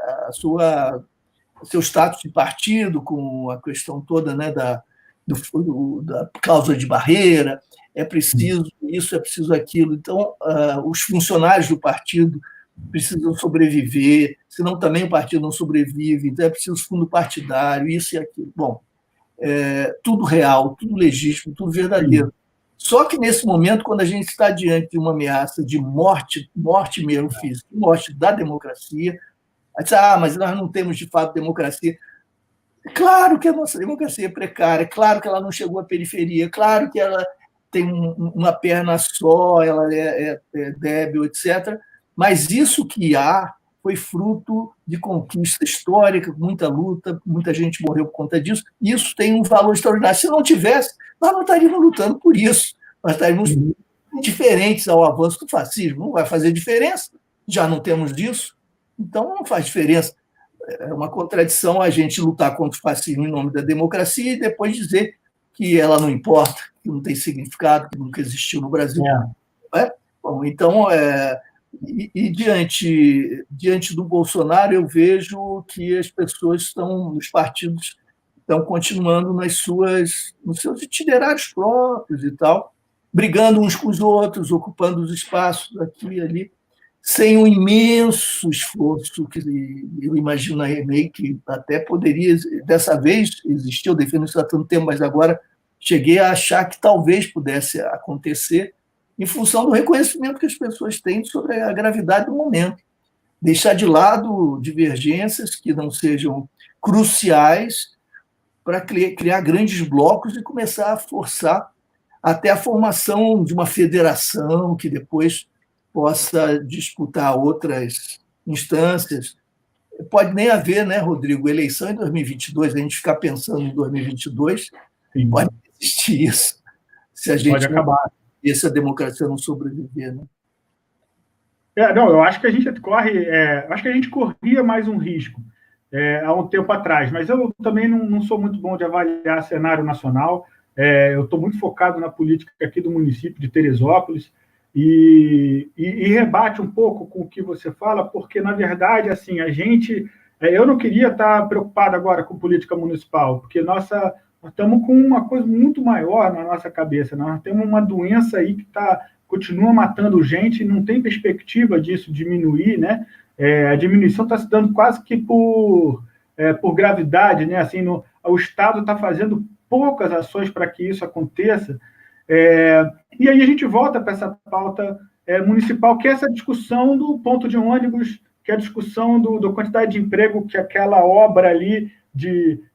seu status de partido, com a questão toda, né, da cláusula de barreira, é preciso isso, é preciso aquilo. Então, os funcionários do partido precisam sobreviver, senão também o partido não sobrevive, então é preciso fundo partidário, isso e aquilo. Bom, tudo real, tudo legítimo, tudo verdadeiro. Só que nesse momento, quando a gente está diante de uma ameaça de morte mesmo física, morte da democracia, mas nós não temos de fato democracia. Claro que a nossa democracia é precária, claro que ela não chegou à periferia, claro que ela tem uma perna só, ela é débil, etc. Mas isso que há foi fruto de conquista histórica, muita luta, muita gente morreu por conta disso, e isso tem um valor extraordinário. Se não tivesse, nós não estaríamos lutando por isso, nós estaríamos indiferentes ao avanço do fascismo. Não vai fazer diferença, já não temos disso, então não faz diferença. É uma contradição a gente lutar contra o fascismo em nome da democracia e depois dizer que ela não importa, que não tem significado, que nunca existiu no Brasil. Bom, então, diante do Bolsonaro, eu vejo que as pessoas os partidos estão continuando nos seus itinerários próprios e tal, brigando uns com os outros, ocupando os espaços aqui e ali, sem um imenso esforço que eu imaginei que até poderia, dessa vez, existir, eu defendo isso há tanto tempo, mas agora cheguei a achar que talvez pudesse acontecer, em função do reconhecimento que as pessoas têm sobre a gravidade do momento. Deixar de lado divergências que não sejam cruciais para criar grandes blocos e começar a forçar até a formação de uma federação que depois possa disputar outras instâncias. Pode nem haver, né, Rodrigo, eleição em 2022, a gente ficar pensando em 2022, sim, pode existir isso, se a gente pode acabar. E se a democracia não sobreviver, né? Não, eu acho que a gente acho que a gente corria mais um risco há um tempo atrás, mas eu também não sou muito bom de avaliar cenário nacional. Eu estou muito focado na política aqui do município de Teresópolis e rebate um pouco com o que você fala, porque, na verdade, assim, eu não queria estar preocupado agora com política municipal, porque nós estamos com uma coisa muito maior na nossa cabeça. Nós temos uma doença aí que continua matando gente e não tem perspectiva disso diminuir, né? A diminuição está se dando quase que por gravidade, né? Assim, o Estado está fazendo poucas ações para que isso aconteça. E aí a gente volta para essa pauta municipal, que é essa discussão do ponto de ônibus, que é a discussão da quantidade de emprego que aquela obra ali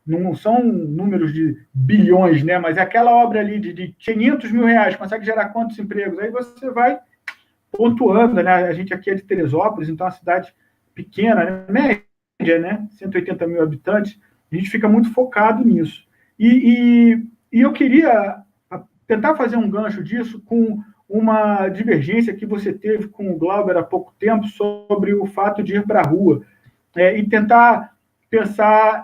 não são números de bilhões, né? Mas é aquela obra ali de 500 mil reais, consegue gerar quantos empregos? Aí você vai pontuando, né? A gente aqui é de Teresópolis, então é uma cidade pequena, né? Média, né? 180 mil habitantes, a gente fica muito focado nisso. E eu queria tentar fazer um gancho disso com uma divergência que você teve com o Glauber há pouco tempo sobre o fato de ir para a rua e tentar pensar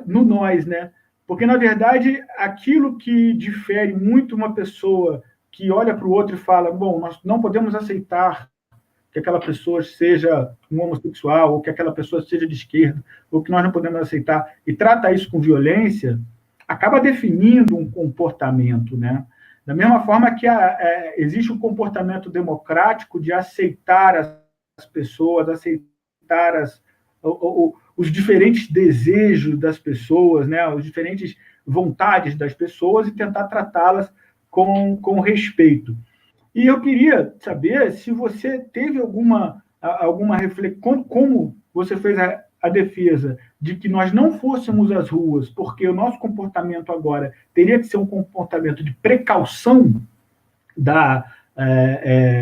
no nós, né? Porque, na verdade, aquilo que difere muito uma pessoa que olha para o outro e fala, bom, nós não podemos aceitar que aquela pessoa seja um homossexual, ou que aquela pessoa seja de esquerda, ou que nós não podemos aceitar, e trata isso com violência, acaba definindo um comportamento, né? Da mesma forma que existe um comportamento democrático de aceitar as pessoas, aceitar os diferentes desejos das pessoas, né? As diferentes vontades das pessoas e tentar tratá-las com respeito. E eu queria saber se você teve alguma reflexão, como você fez a defesa de que nós não fôssemos às ruas, porque o nosso comportamento agora teria que ser um comportamento de precaução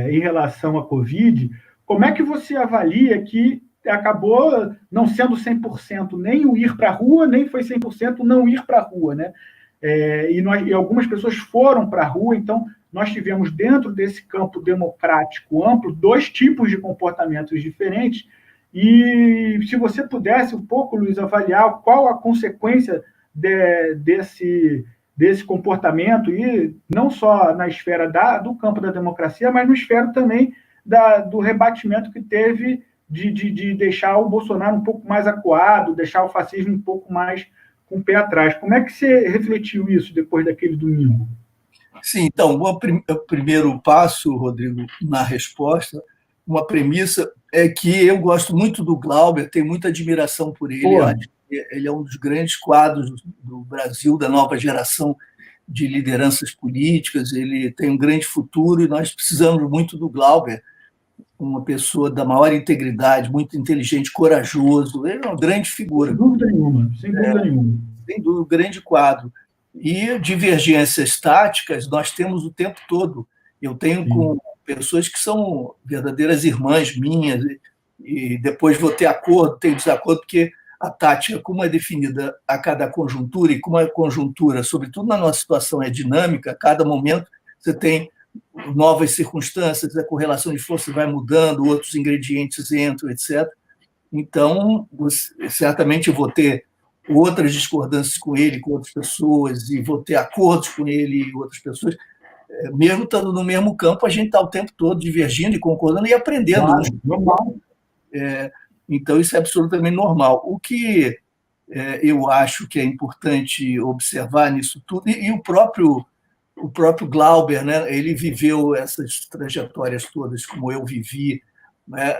em relação à Covid. Como é que você avalia que acabou não sendo 100% nem o ir para a rua, nem foi 100% não ir para a rua, né? E algumas pessoas foram para a rua, então nós tivemos dentro desse campo democrático amplo 2 tipos de comportamentos diferentes. E se você pudesse um pouco, Luiz, avaliar qual a consequência desse comportamento, e não só na esfera do campo da democracia, mas no esfera também do rebatimento que teve de deixar o Bolsonaro um pouco mais acuado, deixar o fascismo um pouco mais com o pé atrás. Como é que você refletiu isso depois daquele domingo? Sim, então, o primeiro passo, Rodrigo, na resposta, uma premissa é que eu gosto muito do Glauber, tenho muita admiração por ele. Acho que ele é um dos grandes quadros do Brasil, da nova geração de lideranças políticas. Ele tem um grande futuro e nós precisamos muito do Glauber, uma pessoa da maior integridade, muito inteligente, corajoso. Ele é uma grande figura. Sem dúvida nenhuma, sem dúvida nenhuma. Sem dúvida, um grande quadro. E divergências táticas nós temos o tempo todo. Eu tenho com pessoas que são verdadeiras irmãs minhas, e depois vou ter acordo, tenho desacordo, porque a tática, como é definida a cada conjuntura, e como a conjuntura, sobretudo na nossa situação, é dinâmica, a cada momento você tem novas circunstâncias, a correlação de forças vai mudando, outros ingredientes entram, etc. Então, certamente eu vou ter outras discordâncias com ele, com outras pessoas, e vou ter acordos com ele e outras pessoas. Mesmo estando no mesmo campo, a gente está o tempo todo divergindo e concordando e aprendendo. Claro, normal. Então, isso é absolutamente normal. O que eu acho que é importante observar nisso tudo, e o próprio Glauber, né, ele viveu essas trajetórias todas como eu vivi, né,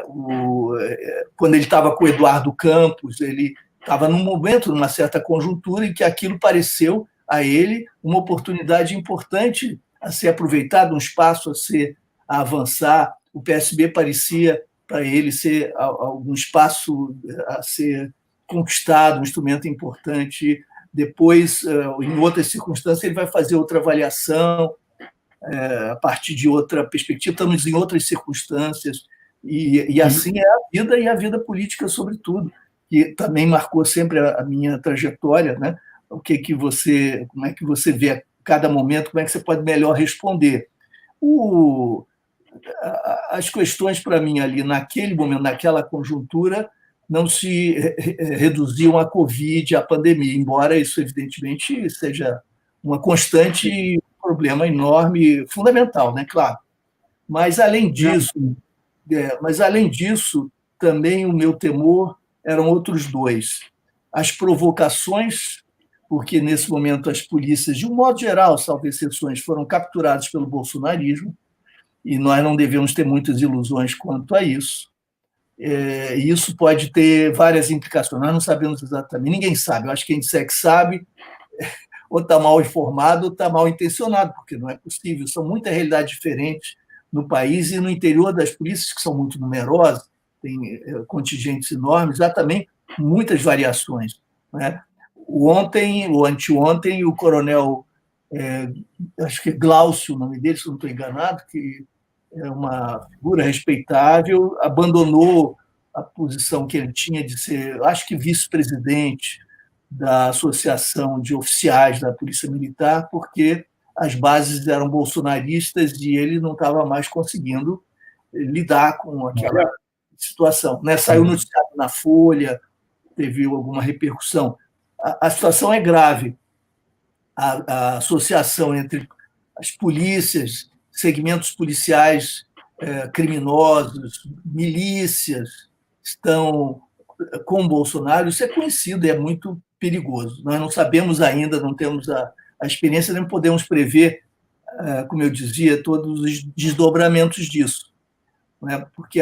quando ele estava com o Eduardo Campos, ele estava num momento, numa certa conjuntura, em que aquilo pareceu a ele uma oportunidade importante a ser aproveitada, um espaço a avançar. O PSB parecia, para ele, ser algum espaço a ser conquistado, um instrumento importante. Depois, em outras circunstâncias, ele vai fazer outra avaliação, a partir de outra perspectiva. Estamos em outras circunstâncias, e assim é a vida, e a vida política, sobretudo, que também marcou sempre a minha trajetória, né? Como é que você vê a cada momento, como é que você pode melhor responder. As questões, para mim, ali, naquele momento, naquela conjuntura, não se reduziam à Covid, à pandemia, embora isso, evidentemente, seja uma constante problema enorme, fundamental, né? Claro. Mas além disso, também o meu temor eram outros dois. As provocações, porque nesse momento as polícias, de um modo geral, salvo exceções, foram capturadas pelo bolsonarismo, e nós não devemos ter muitas ilusões quanto a isso. E isso pode ter várias implicações. Nós não sabemos exatamente, ninguém sabe. Eu acho que quem disser que sabe, ou está mal informado ou está mal intencionado, porque não é possível. São muitas realidades diferentes no país e no interior das polícias, que são muito numerosas, tem contingentes enormes, há também muitas variações. Né? Ontem, ou anteontem, o coronel, acho que é Glaucio, o nome dele, se não estou enganado, que é uma figura respeitável, abandonou a posição que ele tinha de ser, acho que vice-presidente da Associação de Oficiais da Polícia Militar, porque as bases eram bolsonaristas e ele não estava mais conseguindo lidar com aquela situação. Né? Saiu noticiado na Folha, teve alguma repercussão. A situação é grave. A associação entre as polícias, segmentos policiais criminosos, milícias, estão com o Bolsonaro. Isso é conhecido e é muito perigoso. Nós não sabemos ainda, não temos a experiência, nem podemos prever, como eu dizia, todos os desdobramentos disso. Né? Porque,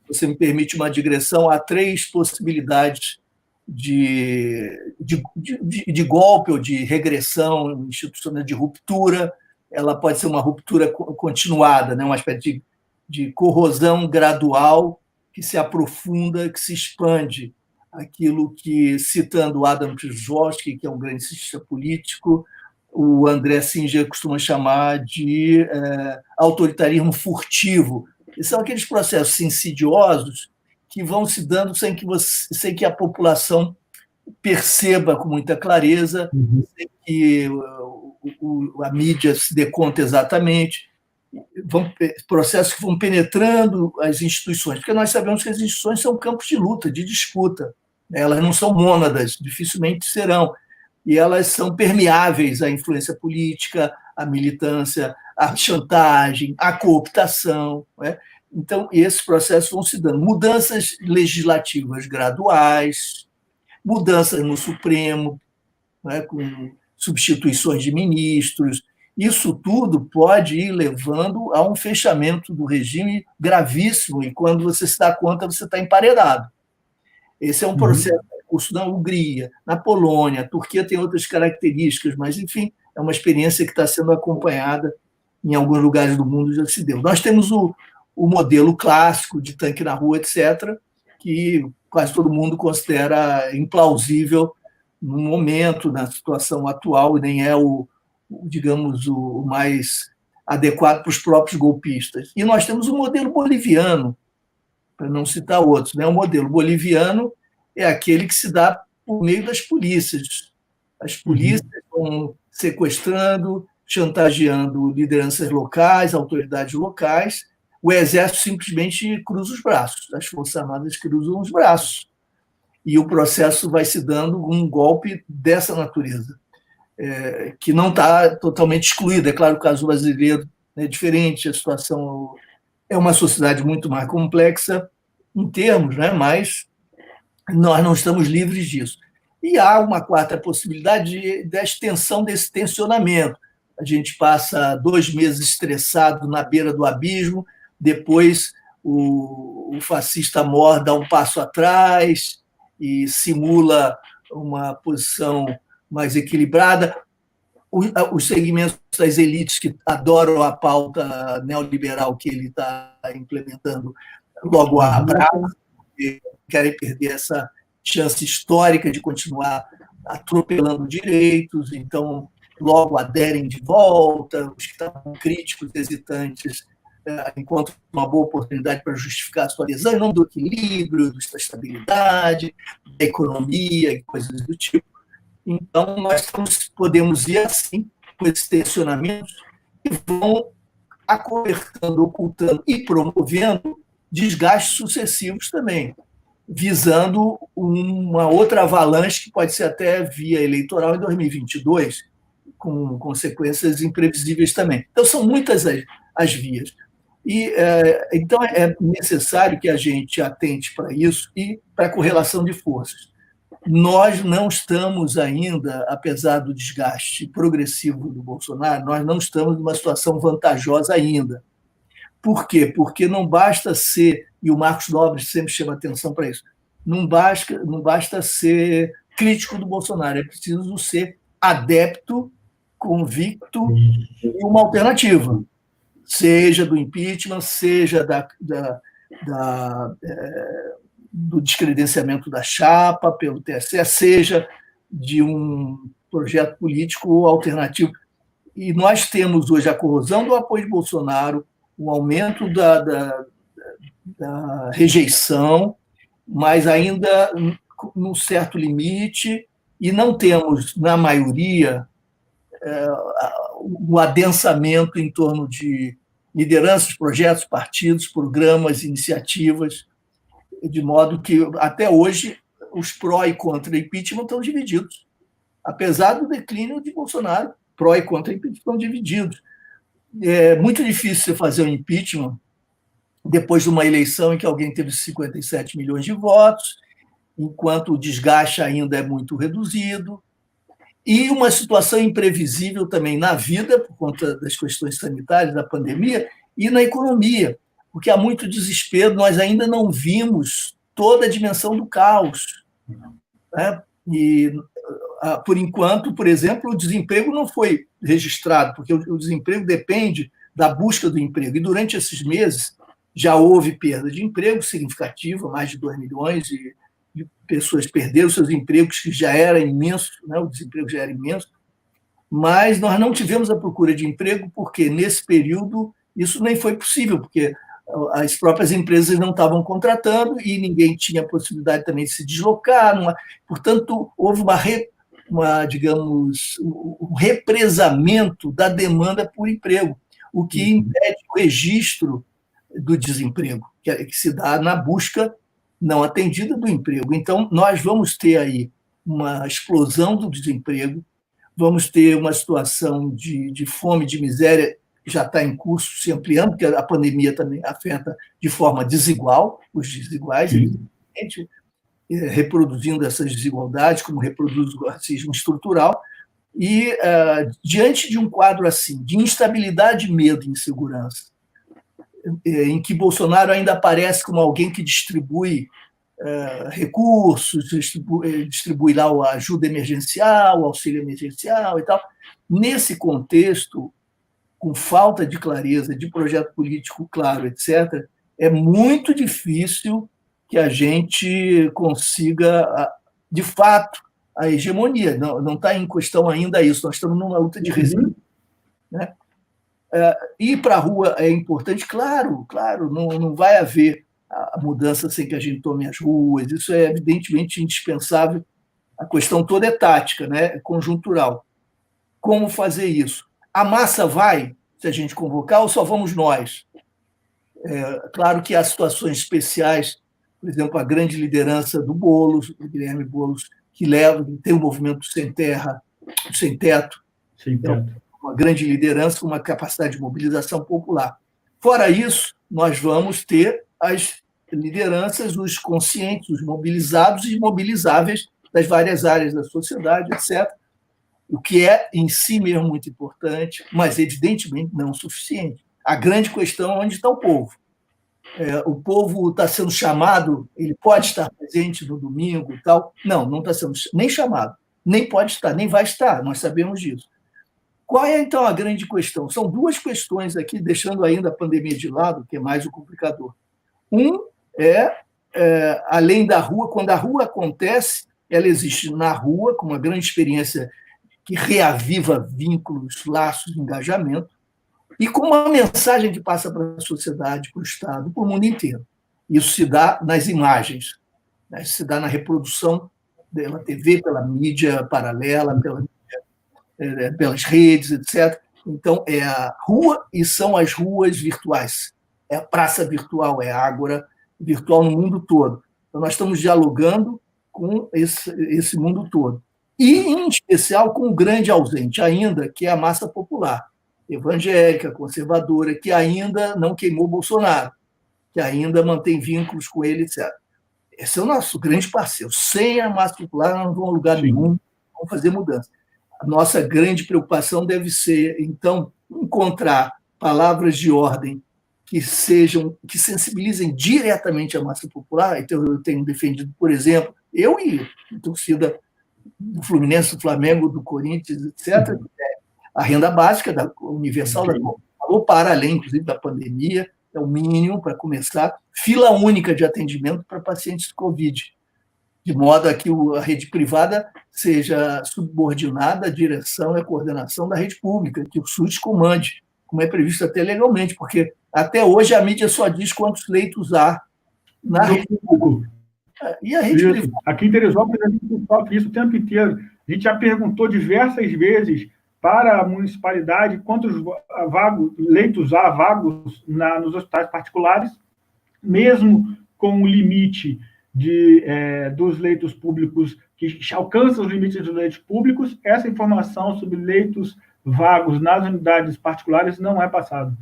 você me permite uma digressão, há 3 possibilidades de golpe ou de regressão institucional, de ruptura. Ela pode ser uma ruptura continuada, né? Uma espécie de corrosão gradual que se aprofunda, que se expande. Aquilo que, citando Adam Prigozhin, que é um grande cientista político, o André Singer costuma chamar de autoritarismo furtivo. E são aqueles processos insidiosos que vão se dando sem que a população perceba com muita clareza, sem que a mídia se dê conta exatamente. Processos que vão penetrando as instituições, porque nós sabemos que as instituições são campos de luta, de disputa. Elas não são mônadas, dificilmente serão. E elas são permeáveis à influência política, à militância, à chantagem, à cooptação. Né? Então, esses processos vão se dando. Mudanças legislativas graduais, mudanças no Supremo, né, com substituições de ministros. Isso tudo pode ir levando a um fechamento do regime gravíssimo, e quando você se dá conta, você está emparedado. Esse é um processo em curso na Hungria, na Polônia. A Turquia tem outras características, mas, enfim, é uma experiência que está sendo acompanhada em alguns lugares do mundo, já se deu. Nós temos o modelo clássico de tanque na rua, etc., que quase todo mundo considera implausível no momento, na situação atual, e nem é digamos, o mais adequado para os próprios golpistas. E nós temos o modelo boliviano, para não citar outros. Né? O modelo boliviano é aquele que se dá por meio das polícias. As polícias vão sequestrando, chantageando lideranças locais, autoridades locais. O exército simplesmente cruza os braços, as Forças Armadas cruzam os braços. E o processo vai se dando um golpe dessa natureza, que não está totalmente excluído. É claro que o caso brasileiro é diferente, a situação é uma sociedade muito mais complexa em termos, né? Mas nós não estamos livres disso. E há uma quarta possibilidade da extensão desse tensionamento. A gente passa 2 meses estressado na beira do abismo, depois o fascista mor dá um passo atrás e simula uma posição mais equilibrada. Os segmentos das elites que adoram a pauta neoliberal que ele está implementando logo abraçam, querem perder essa chance histórica de continuar atropelando direitos, então logo aderem de volta. Os que estavam críticos, hesitantes, encontram uma boa oportunidade para justificar a sua adesão em nome do equilíbrio, da estabilidade, da economia e coisas do tipo. Então, nós podemos ir assim, com esses tensionamentos, que vão acobertando, ocultando e promovendo desgastes sucessivos também, visando uma outra avalanche, que pode ser até via eleitoral em 2022, com consequências imprevisíveis também. Então, são muitas as vias. E, então, é necessário que a gente atente para isso e para a correlação de forças. Nós não estamos ainda, apesar do desgaste progressivo do Bolsonaro, nós não estamos numa situação vantajosa ainda. Por quê? Porque não basta ser, e o Marcos Nobre sempre chama atenção para isso, não basta ser crítico do Bolsonaro, é preciso ser adepto, convicto e uma alternativa, seja do impeachment, seja do descredenciamento da chapa pelo TSE, seja de um projeto político alternativo. E nós temos hoje a corrosão do apoio de Bolsonaro, o aumento da rejeição, mas ainda num certo limite, e não temos, na maioria, o adensamento em torno de lideranças, projetos, partidos, programas, iniciativas, de modo que, até hoje, os pró e contra impeachment estão divididos. Apesar do declínio de Bolsonaro, pró e contra impeachment estão divididos. É muito difícil você fazer um impeachment depois de uma eleição em que alguém teve 57 milhões de votos, enquanto o desgaste ainda é muito reduzido, e uma situação imprevisível também na vida, por conta das questões sanitárias, da pandemia, e na economia, porque há muito desespero, nós ainda não vimos toda a dimensão do caos. Né? E, por enquanto, por exemplo, o desemprego não foi registrado, porque o desemprego depende da busca do emprego, e durante esses meses já houve perda de emprego significativa, mais de 2 milhões de pessoas perderam seus empregos, que já era imenso, né? O desemprego já era imenso, mas nós não tivemos a procura de emprego porque, nesse período, isso nem foi possível, porque as próprias empresas não estavam contratando e ninguém tinha a possibilidade também de se deslocar. Portanto, houve digamos, um represamento da demanda por emprego, o que impede o registro do desemprego, que se dá na busca não atendida do emprego. Então, nós vamos ter aí uma explosão do desemprego, vamos ter uma situação de fome, de miséria, que já está em curso, se ampliando, porque a pandemia também afeta de forma desigual, os desiguais, evidentemente, reproduzindo essas desigualdades, como reproduz o racismo estrutural, e diante de um quadro assim, de instabilidade, medo e insegurança, em que Bolsonaro ainda aparece como alguém que distribui recursos, distribui lá a ajuda emergencial, o auxílio emergencial e tal. Nesse contexto, com falta de clareza, de projeto político claro, etc., é muito difícil que a gente consiga, de fato, a hegemonia. Não está em questão ainda isso, nós estamos numa luta de resistência. Né? Ir para a rua é importante, claro, não vai haver a mudança sem que a gente tome as ruas, isso é evidentemente indispensável, a questão toda é tática, né? É conjuntural. Como fazer isso? A massa vai, se a gente convocar, ou só vamos nós? Claro que há situações especiais, por exemplo, a grande liderança do Boulos, do Guilherme Boulos, que tem o movimento Sem Terra, Sem Teto, uma grande liderança com uma capacidade de mobilização popular. Fora isso, nós vamos ter as lideranças, os conscientes, os mobilizados e mobilizáveis das várias áreas da sociedade, etc., o que é, em si mesmo, muito importante, mas, evidentemente, não o suficiente. A grande questão é onde está o povo. O povo está sendo chamado, ele pode estar presente no domingo e tal? Não está sendo nem chamado, nem pode estar, nem vai estar, nós sabemos disso. Qual é, então, a grande questão? São duas questões aqui, deixando ainda a pandemia de lado, que é mais o complicador. Além da rua, quando a rua acontece, ela existe na rua, com uma grande experiência que reaviva vínculos, laços, engajamento, e com uma mensagem que passa para a sociedade, para o Estado, para o mundo inteiro. Isso se dá nas imagens, né? Se dá na reprodução pela TV, pela mídia paralela, pelas redes, etc. Então, é a rua e são as ruas virtuais. É a praça virtual, é a ágora virtual no mundo todo. Então, nós estamos dialogando com esse mundo todo. E, em especial, com um grande ausente ainda, que é a massa popular, evangélica, conservadora, que ainda não queimou Bolsonaro, que ainda mantém vínculos com ele, etc. Esse é o nosso grande parceiro. Sem a massa popular, nós não vamos a lugar nenhum, vamos fazer mudança. A nossa grande preocupação deve ser, então, encontrar palavras de ordem que sensibilizem diretamente a massa popular. Então, eu tenho defendido, por exemplo, eu e a torcida do Fluminense, do Flamengo, do Corinthians, etc., a renda básica universal da falou para além, inclusive, da pandemia, é o mínimo para começar, fila única de atendimento para pacientes de Covid, de modo a que a rede privada seja subordinada à direção e à coordenação da rede pública, que o SUS comande, como é previsto até legalmente, porque até hoje a mídia só diz quantos leitos há na rede pública. E a rede privada? Aqui em Teresópolis, a gente sofre isso o tempo inteiro. A gente já perguntou diversas vezes para a municipalidade quantos leitos há vagos nos hospitais particulares, mesmo com o limite dos leitos públicos, que alcança os limites dos leitos públicos, essa informação sobre leitos vagos nas unidades particulares não é passada.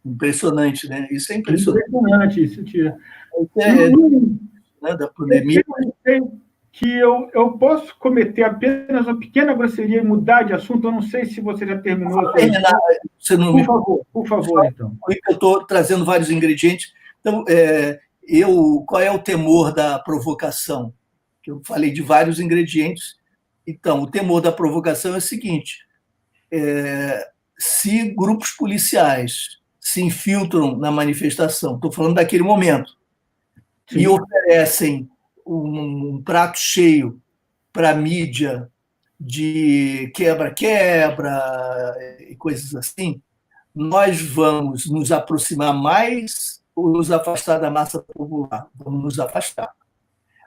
Impressionante, né? Isso é impressionante. Impressionante isso, tia. Da pandemia. Que eu posso cometer apenas uma pequena grosseria e mudar de assunto. Eu não sei se você já terminou. Você não por favor, então. Eu estou trazendo vários ingredientes. Então, qual é o temor da provocação? Eu falei de vários ingredientes. Então, o temor da provocação é o seguinte: se grupos policiais se infiltram na manifestação, estou falando daquele momento, sim, e oferecem um prato cheio para a mídia de quebra-quebra e coisas assim, nós vamos nos aproximar mais ou nos afastar da massa popular? Vamos nos afastar.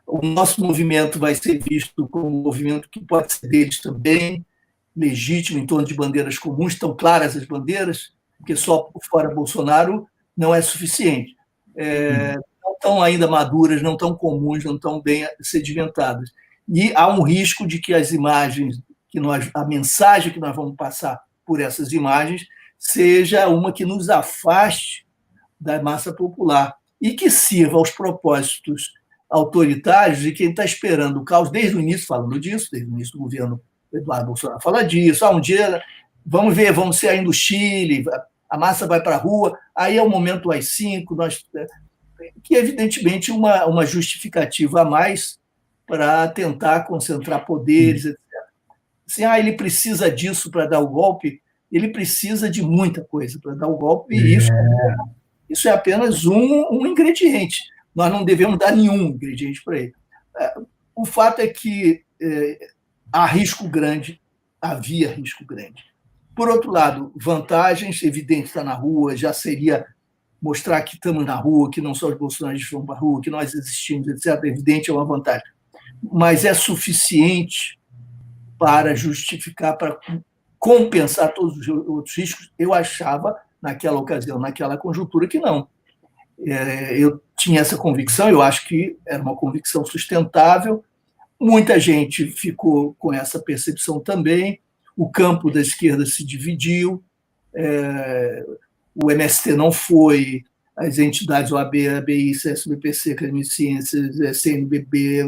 O nosso movimento vai ser visto como um movimento que pode ser deles também, legítimo, em torno de bandeiras comuns, estão claras as bandeiras, porque só por fora Bolsonaro não é suficiente. Não estão ainda maduras, não estão comuns, não estão bem sedimentadas. E há um risco de que as imagens, a mensagem que nós vamos passar por essas imagens, seja uma que nos afaste da massa popular e que sirva aos propósitos autoritários de quem está esperando o caos desde o início, falando disso, desde o início do governo Eduardo Bolsonaro fala disso. Um dia, vamos ver, vamos ser aí no Chile, a massa vai para a rua, aí é o momento AI-5, que é evidentemente uma justificativa a mais para tentar concentrar poderes, etc. Assim, ele precisa disso para dar o golpe, ele precisa de muita coisa para dar o golpe, e isso é apenas um ingrediente. Nós não devemos dar nenhum ingrediente para ele. O fato é que havia risco grande. Por outro lado, vantagens, evidente, está na rua, já seria mostrar que estamos na rua, que não só os bolsonaristas vão para a rua, que nós existimos, etc. Evidente, é uma vantagem. Mas é suficiente para justificar, para compensar todos os outros riscos? Eu achava, naquela ocasião, naquela conjuntura, que não. Eu tinha essa convicção, eu acho que era uma convicção sustentável. Muita gente ficou com essa percepção também. O campo da esquerda se dividiu, o MST não foi, as entidades OAB, ABI, CSBPC, Academia de Ciências, CNBB,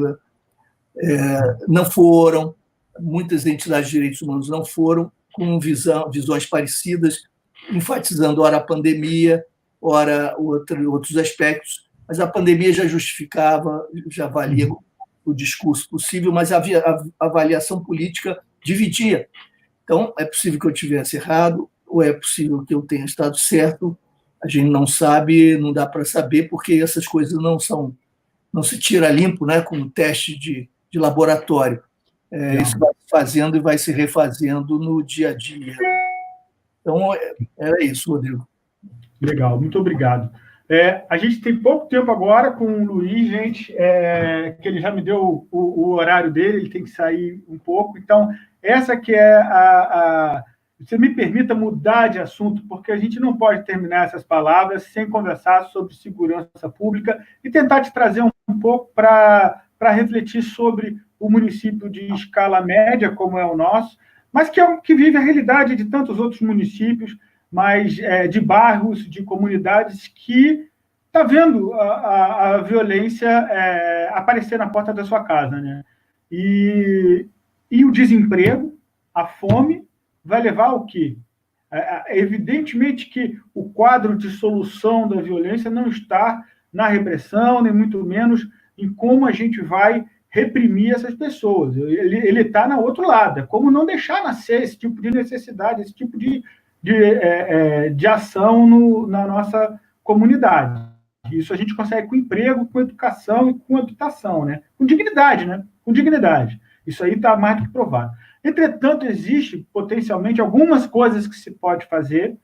não foram, muitas entidades de direitos humanos não foram, com visões parecidas, enfatizando ora a pandemia, ora outros aspectos, mas a pandemia já justificava, já valia o discurso possível, mas a avaliação política dividia. Então, é possível que eu tivesse errado, ou é possível que eu tenha estado certo, a gente não sabe, não dá para saber, porque essas coisas não se tira limpo, né, com um teste de laboratório. Isso vai se fazendo e vai se refazendo no dia a dia. Então, era isso, Rodrigo. Legal, muito obrigado. A gente tem pouco tempo agora com o Luiz, gente, que ele já me deu o horário dele, ele tem que sair um pouco. Então, essa que é você me permita mudar de assunto, porque a gente não pode terminar essas palavras sem conversar sobre segurança pública e tentar te trazer um pouco para para refletir sobre o município de escala média, como é o nosso, mas que vive a realidade de tantos outros municípios, mas de bairros, de comunidades que está vendo a violência aparecer na porta da sua casa, né? E o desemprego, a fome, vai levar ao quê? Evidentemente que o quadro de solução da violência não está na repressão, nem muito menos em como a gente vai reprimir essas pessoas. Ele está no outro lado. É como não deixar nascer esse tipo de necessidade, esse tipo de ação na nossa comunidade. Isso a gente consegue com emprego, com educação e com habitação, né? Com dignidade, né? Com dignidade. Isso aí está mais do que provado. Entretanto, existe potencialmente algumas coisas que se pode fazer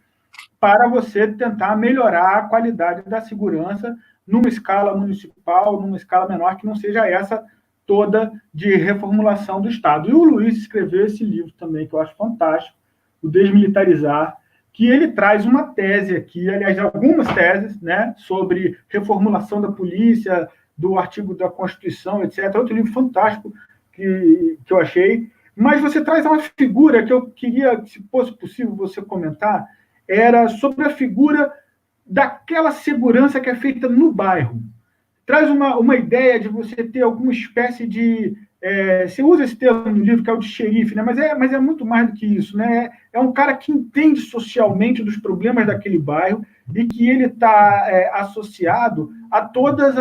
para você tentar melhorar a qualidade da segurança numa escala municipal, numa escala menor, que não seja essa toda de reformulação do Estado. E o Luiz escreveu esse livro também, que eu acho fantástico, O Desmilitarizar, que ele traz uma tese aqui, aliás, algumas teses, né, sobre reformulação da polícia, do artigo da Constituição, etc. Outro livro fantástico que eu achei. Mas você traz uma figura que eu queria, se fosse possível você comentar, era sobre a figura daquela segurança que é feita no bairro. Traz uma ideia de você ter alguma espécie de... você usa esse termo no livro, que é o de xerife, né? Mas é muito mais do que isso, né? É um cara que entende socialmente dos problemas daquele bairro e que ele está associado a todas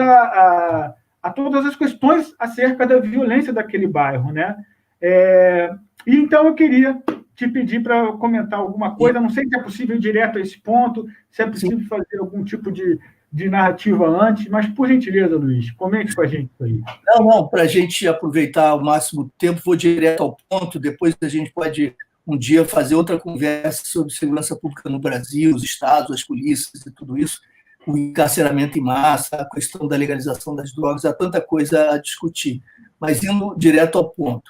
as questões acerca da violência daquele bairro, né? E então eu queria te pedir para comentar alguma coisa. Não sei se é possível ir direto a esse ponto, se é possível fazer algum tipo de narrativa antes, mas, por gentileza, Luiz, comente com a gente isso aí. Não, para a gente aproveitar ao máximo tempo, vou direto ao ponto, depois a gente pode, um dia, fazer outra conversa sobre segurança pública no Brasil, os estados, as polícias e tudo isso, o encarceramento em massa, a questão da legalização das drogas, há tanta coisa a discutir. Mas indo direto ao ponto,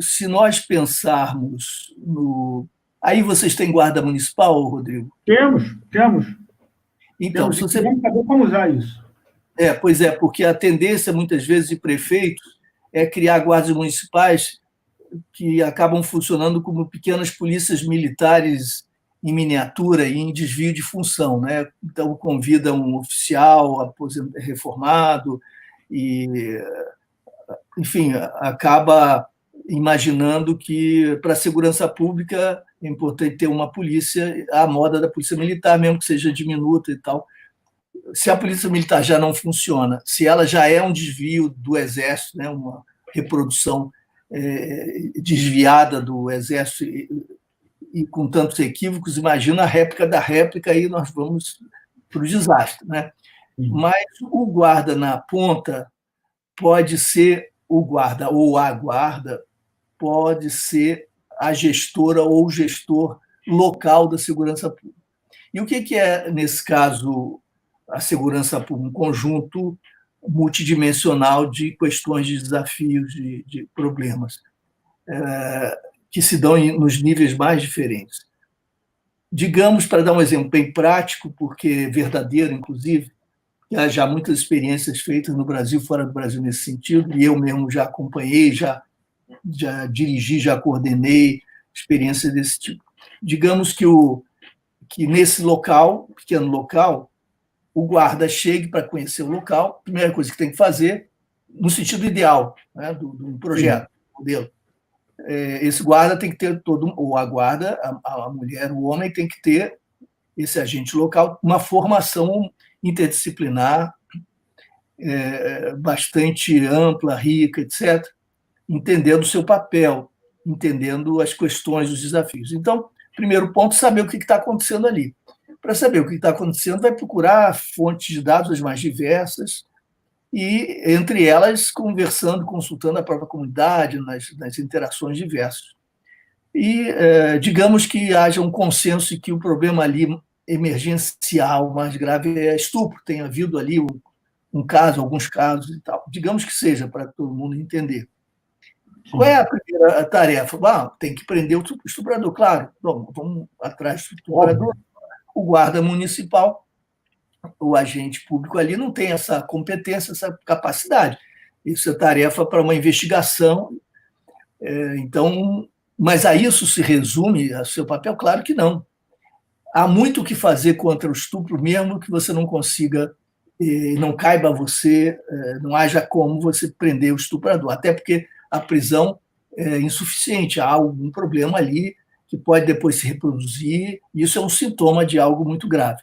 se nós pensarmos no... Aí vocês têm guarda municipal, Rodrigo? Temos. Então, se você... Vamos saber como usar isso. Pois é, porque a tendência, muitas vezes, de prefeitos é criar guardas municipais que acabam funcionando como pequenas polícias militares em miniatura e em desvio de função, né? Então, convida um oficial reformado e, enfim, acaba imaginando que, para a segurança pública, é importante ter uma polícia à moda da polícia militar, mesmo que seja diminuta e tal. Se a polícia militar já não funciona, se ela já é um desvio do Exército, né, uma reprodução desviada do Exército e com tantos equívocos, imagina a réplica da réplica, aí nós vamos para o desastre, né? Mas o guarda na ponta pode ser o guarda ou a guarda, pode ser a gestora ou o gestor local da segurança pública. E o que é, nesse caso, a segurança pública? Um conjunto multidimensional de questões, de desafios, de problemas, que se dão nos níveis mais diferentes. Digamos, para dar um exemplo bem prático, porque verdadeiro, inclusive, que há já muitas experiências feitas no Brasil, fora do Brasil nesse sentido, e eu mesmo já acompanhei, já dirigi, já coordenei experiências desse tipo. Digamos que nesse local, pequeno local, o guarda chegue para conhecer o local, primeira coisa que tem que fazer, no sentido ideal, né, do projeto, modelo. Esse guarda tem que ter ou a guarda, a mulher, o homem tem que ter, esse agente local, uma formação interdisciplinar, bastante ampla, rica, etc., entendendo o seu papel, entendendo as questões, os desafios. Então, primeiro ponto, saber o que está acontecendo ali. Para saber o que está acontecendo, vai procurar fontes de dados as mais diversas e, entre elas, conversando, consultando a própria comunidade nas interações diversas. E digamos que haja um consenso e que o problema ali emergencial mais grave é estupro, tem havido ali um caso, alguns casos e tal. Digamos que seja, para todo mundo entender. Qual é a primeira tarefa? Tem que prender o estuprador, claro. Bom, vamos atrás do estuprador. O guarda municipal, o agente público ali, não tem essa competência, essa capacidade. Isso é tarefa para uma investigação. Então, mas a isso se resume a seu papel? Claro que não. Há muito o que fazer contra o estupro, mesmo que você não consiga, não caiba a você, não haja como você prender o estuprador, até porque a prisão é insuficiente, há algum problema ali que pode depois se reproduzir, e isso é um sintoma de algo muito grave.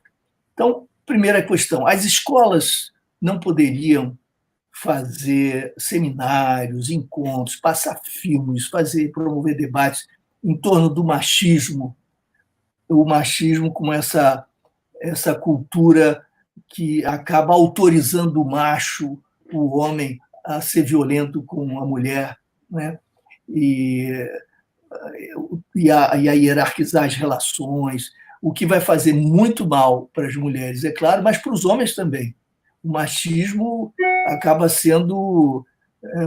Então, primeira questão, as escolas não poderiam fazer seminários, encontros, passar filmes, promover debates em torno do machismo, o machismo como essa cultura que acaba autorizando o macho, o homem, a ser violento com a mulher, né? A hierarquizar as relações, o que vai fazer muito mal para as mulheres, é claro, mas para os homens também. O machismo acaba sendo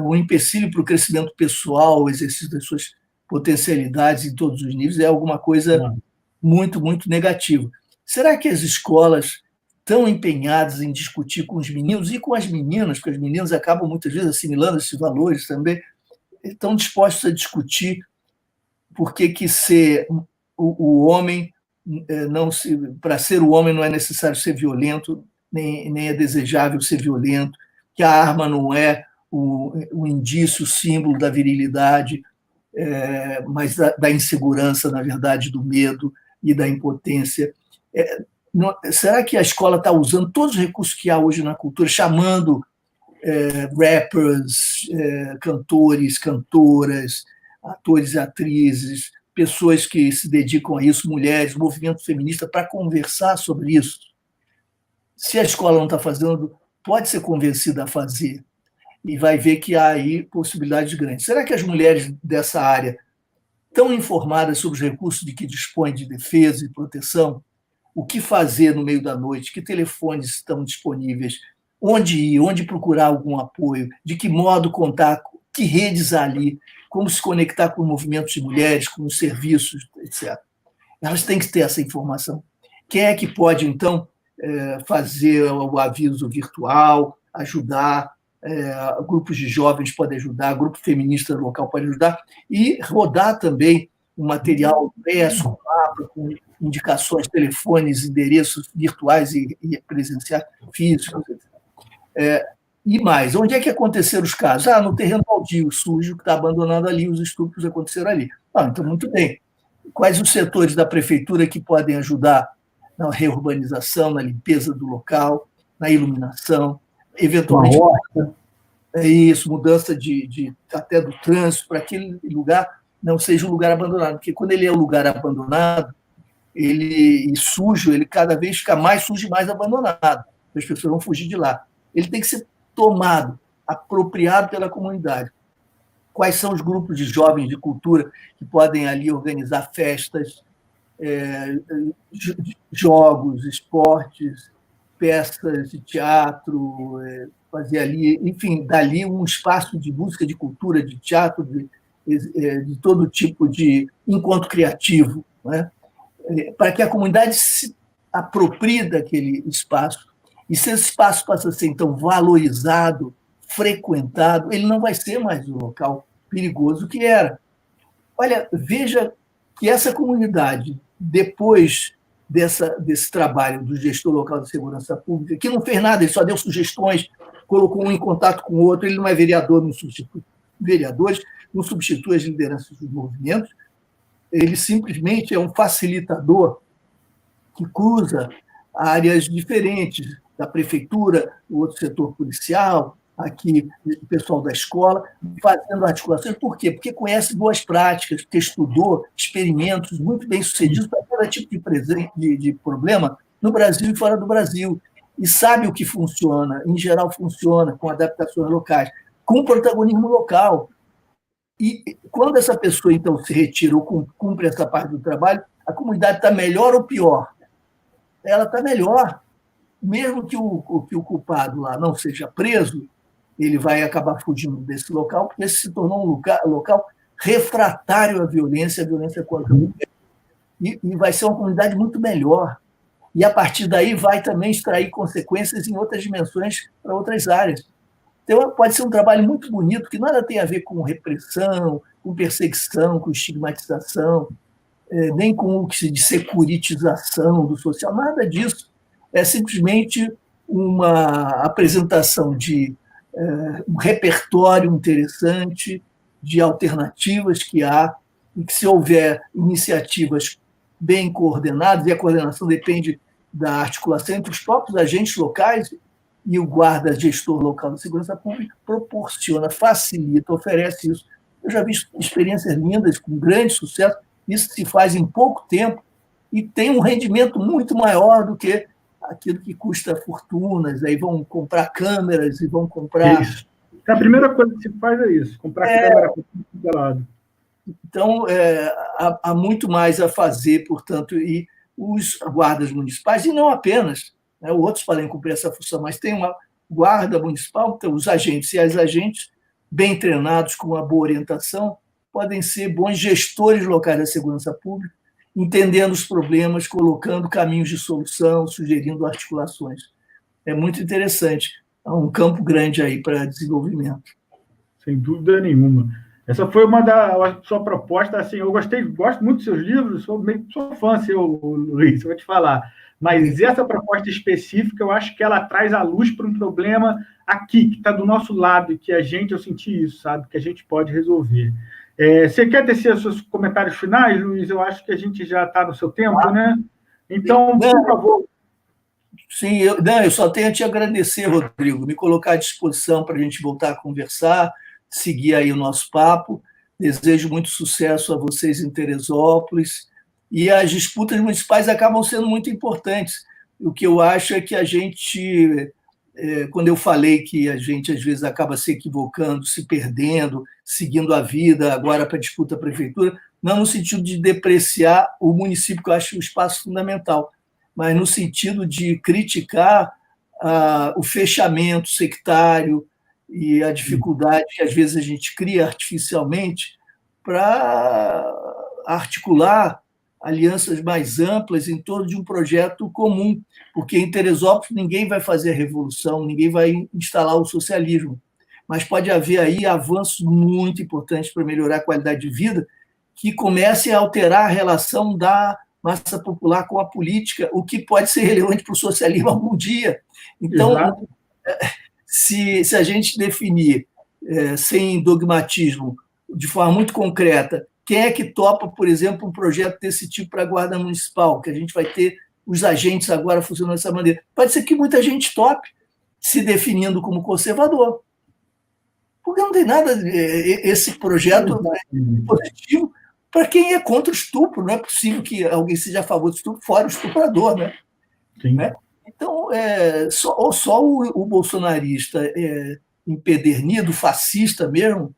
um empecilho para o crescimento pessoal, o exercício das suas potencialidades em todos os níveis, é alguma coisa muito, muito negativo. Será que as escolas estão empenhadas em discutir com os meninos e com as meninas, porque as meninas acabam muitas vezes assimilando esses valores também, estão dispostos a discutir por que ser o homem, para ser o homem não é necessário ser violento, nem é desejável ser violento, que a arma não é o indício, o símbolo da virilidade, mas da insegurança, na verdade, do medo e da impotência. Será que a escola está usando todos os recursos que há hoje na cultura, chamando rappers, cantores, cantoras, atores e atrizes, pessoas que se dedicam a isso, mulheres, movimento feminista, para conversar sobre isso? Se a escola não está fazendo, pode ser convencida a fazer, e vai ver que há aí possibilidades grandes. Será que as mulheres dessa área estão informadas sobre os recursos de que dispõem de defesa e proteção? O que fazer no meio da noite? Que telefones estão disponíveis? Onde ir? Onde procurar algum apoio? De que modo contar? Que redes há ali? Como se conectar com movimentos de mulheres, com os serviços, etc. Elas têm que ter essa informação. Quem é que pode, então, fazer o aviso virtual, ajudar? Grupos de jovens podem ajudar, grupo feminista local pode ajudar, e rodar também um material impresso, um mapa, com indicações, telefones, endereços virtuais e presenciais, físicos, etc. E mais, onde é que aconteceram os casos? No terreno baldio, sujo, que está abandonado ali, os estupros aconteceram ali. Então, muito bem. Quais os setores da prefeitura que podem ajudar na reurbanização, na limpeza do local, na iluminação, eventualmente mudança até do trânsito, para aquele lugar não seja um lugar abandonado, porque quando ele é um lugar abandonado, e sujo, ele cada vez fica mais sujo e mais abandonado, as pessoas vão fugir de lá. Ele tem que ser tomado, apropriado pela comunidade. Quais são os grupos de jovens de cultura que podem ali organizar festas, jogos, esportes, peças de teatro, fazer ali, enfim, dali um espaço de música, de cultura, de teatro, de todo tipo de encontro criativo, né? Para que a comunidade se aproprie daquele espaço. E se esse espaço passa a ser, então, valorizado, frequentado, ele não vai ser mais um local perigoso que era. Olha, veja que essa comunidade, depois desse trabalho do gestor local de segurança pública, que não fez nada, ele só deu sugestões, colocou um em contato com o outro, ele não é vereador, não substitui vereadores, não substitui as lideranças dos movimentos, ele simplesmente é um facilitador que cruza áreas diferentes da prefeitura, o outro setor policial, aqui o pessoal da escola, fazendo articulações. Por quê? Porque conhece boas práticas, porque estudou experimentos muito bem-sucedidos para cada tipo de problema no Brasil e fora do Brasil. E sabe o que funciona, em geral funciona, com adaptações locais, com protagonismo local. E quando essa pessoa, então, se retira ou cumpre essa parte do trabalho, a comunidade está melhor ou pior? Ela está melhor. Mesmo que o culpado lá não seja preso, ele vai acabar fugindo desse local, porque esse se tornou um local refratário à violência contra a mulher. E vai ser uma comunidade muito melhor. E, a partir daí, vai também extrair consequências em outras dimensões para outras áreas. Então, pode ser um trabalho muito bonito, que nada tem a ver com repressão, com perseguição, com estigmatização, nem com o que se diz securitização do social, nada disso. É simplesmente uma apresentação de um repertório interessante de alternativas que há, e que, se houver iniciativas bem coordenadas, e a coordenação depende da articulação entre os próprios agentes locais e o guarda gestor local da segurança pública, proporciona, facilita, oferece isso. Eu já vi experiências lindas, com grande sucesso, isso se faz em pouco tempo e tem um rendimento muito maior do que aquilo que custa fortunas, aí vão comprar câmeras e vão comprar... Isso. A primeira coisa que se faz é isso, comprar câmera para lado. Então, há muito mais a fazer, portanto, e os guardas municipais, e não apenas, né, outros podem cumprir essa função, mas tem uma guarda municipal, então os agentes e as agentes, bem treinados, com uma boa orientação, podem ser bons gestores locais da segurança pública, entendendo os problemas, colocando caminhos de solução, sugerindo articulações. É muito interessante. Há um campo grande aí para desenvolvimento. Sem dúvida nenhuma. Essa foi uma da sua proposta. Assim, eu gosto muito dos seus livros, sou fã seu, Luiz, vou te falar. Mas essa proposta específica, eu acho que ela traz a luz para um problema aqui, que está do nosso lado, e que eu senti isso, sabe? Que a gente pode resolver. Você quer tecer seus comentários finais, Luiz? Eu acho que a gente já está no seu tempo, né? Então, por favor. Sim, eu só tenho a te agradecer, Rodrigo, me colocar à disposição para a gente voltar a conversar, seguir aí o nosso papo. Desejo muito sucesso a vocês em Teresópolis. E as disputas municipais acabam sendo muito importantes. O que eu acho é que a gente, quando eu falei que a gente às vezes acaba se equivocando, se perdendo, seguindo a vida agora para a disputa prefeitura, não no sentido de depreciar o município, que eu acho um espaço fundamental, mas no sentido de criticar o fechamento sectário e a dificuldade que às vezes a gente cria artificialmente para articular alianças mais amplas em torno de um projeto comum, porque em Teresópolis ninguém vai fazer a revolução, ninguém vai instalar o socialismo, mas pode haver aí avanços muito importantes para melhorar a qualidade de vida, que comecem a alterar a relação da massa popular com a política, o que pode ser relevante para o socialismo algum dia. Então, se a gente definir, sem dogmatismo, de forma muito concreta, quem é que topa, por exemplo, um projeto desse tipo para a Guarda Municipal, que a gente vai ter os agentes agora funcionando dessa maneira? Pode ser que muita gente tope, se definindo como conservador. Porque não tem nada, esse projeto positivo para quem é contra o estupro. Não é possível que alguém seja a favor do estupro, fora o estuprador. Né? Sim. Então, só o bolsonarista empedernido, fascista mesmo,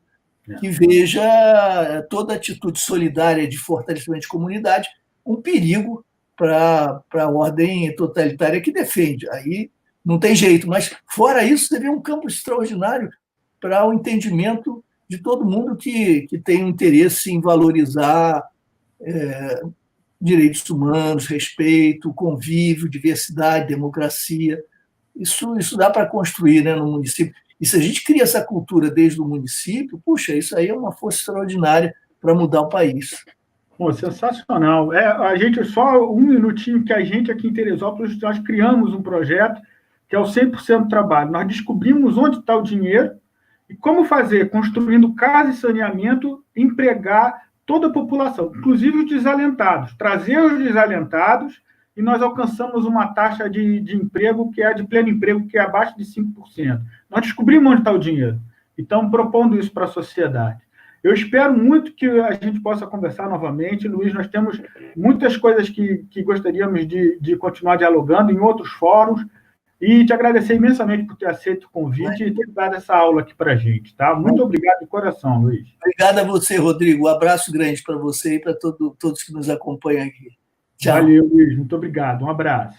que veja toda atitude solidária de fortalecimento de comunidade um perigo para a ordem totalitária que defende. Aí não tem jeito, mas, fora isso, teve um campo extraordinário para o entendimento de todo mundo que tem um interesse em valorizar direitos humanos, respeito, convívio, diversidade, democracia. Isso dá para construir, né, no município. E se a gente cria essa cultura desde o município, puxa, isso aí é uma força extraordinária para mudar o país. Pô, sensacional. A gente, só um minutinho, que a gente aqui em Teresópolis, nós criamos um projeto que é o 100% trabalho. Nós descobrimos onde está o dinheiro e como fazer, construindo casa e saneamento, empregar toda a população, inclusive os desalentados, trazer os desalentados, e nós alcançamos uma taxa de emprego, que é de pleno emprego, que é abaixo de 5%. Nós descobrimos onde está o dinheiro e estamos propondo isso para a sociedade. Eu espero muito que a gente possa conversar novamente. Luiz, nós temos muitas coisas que gostaríamos de continuar dialogando em outros fóruns, e te agradecer imensamente por ter aceito o convite e ter dado essa aula aqui para a gente. Tá? Muito obrigado de coração, Luiz. Obrigado a você, Rodrigo. Um abraço grande para você e para todos que nos acompanham aqui. Tchau. Valeu, Luiz. Muito obrigado. Um abraço.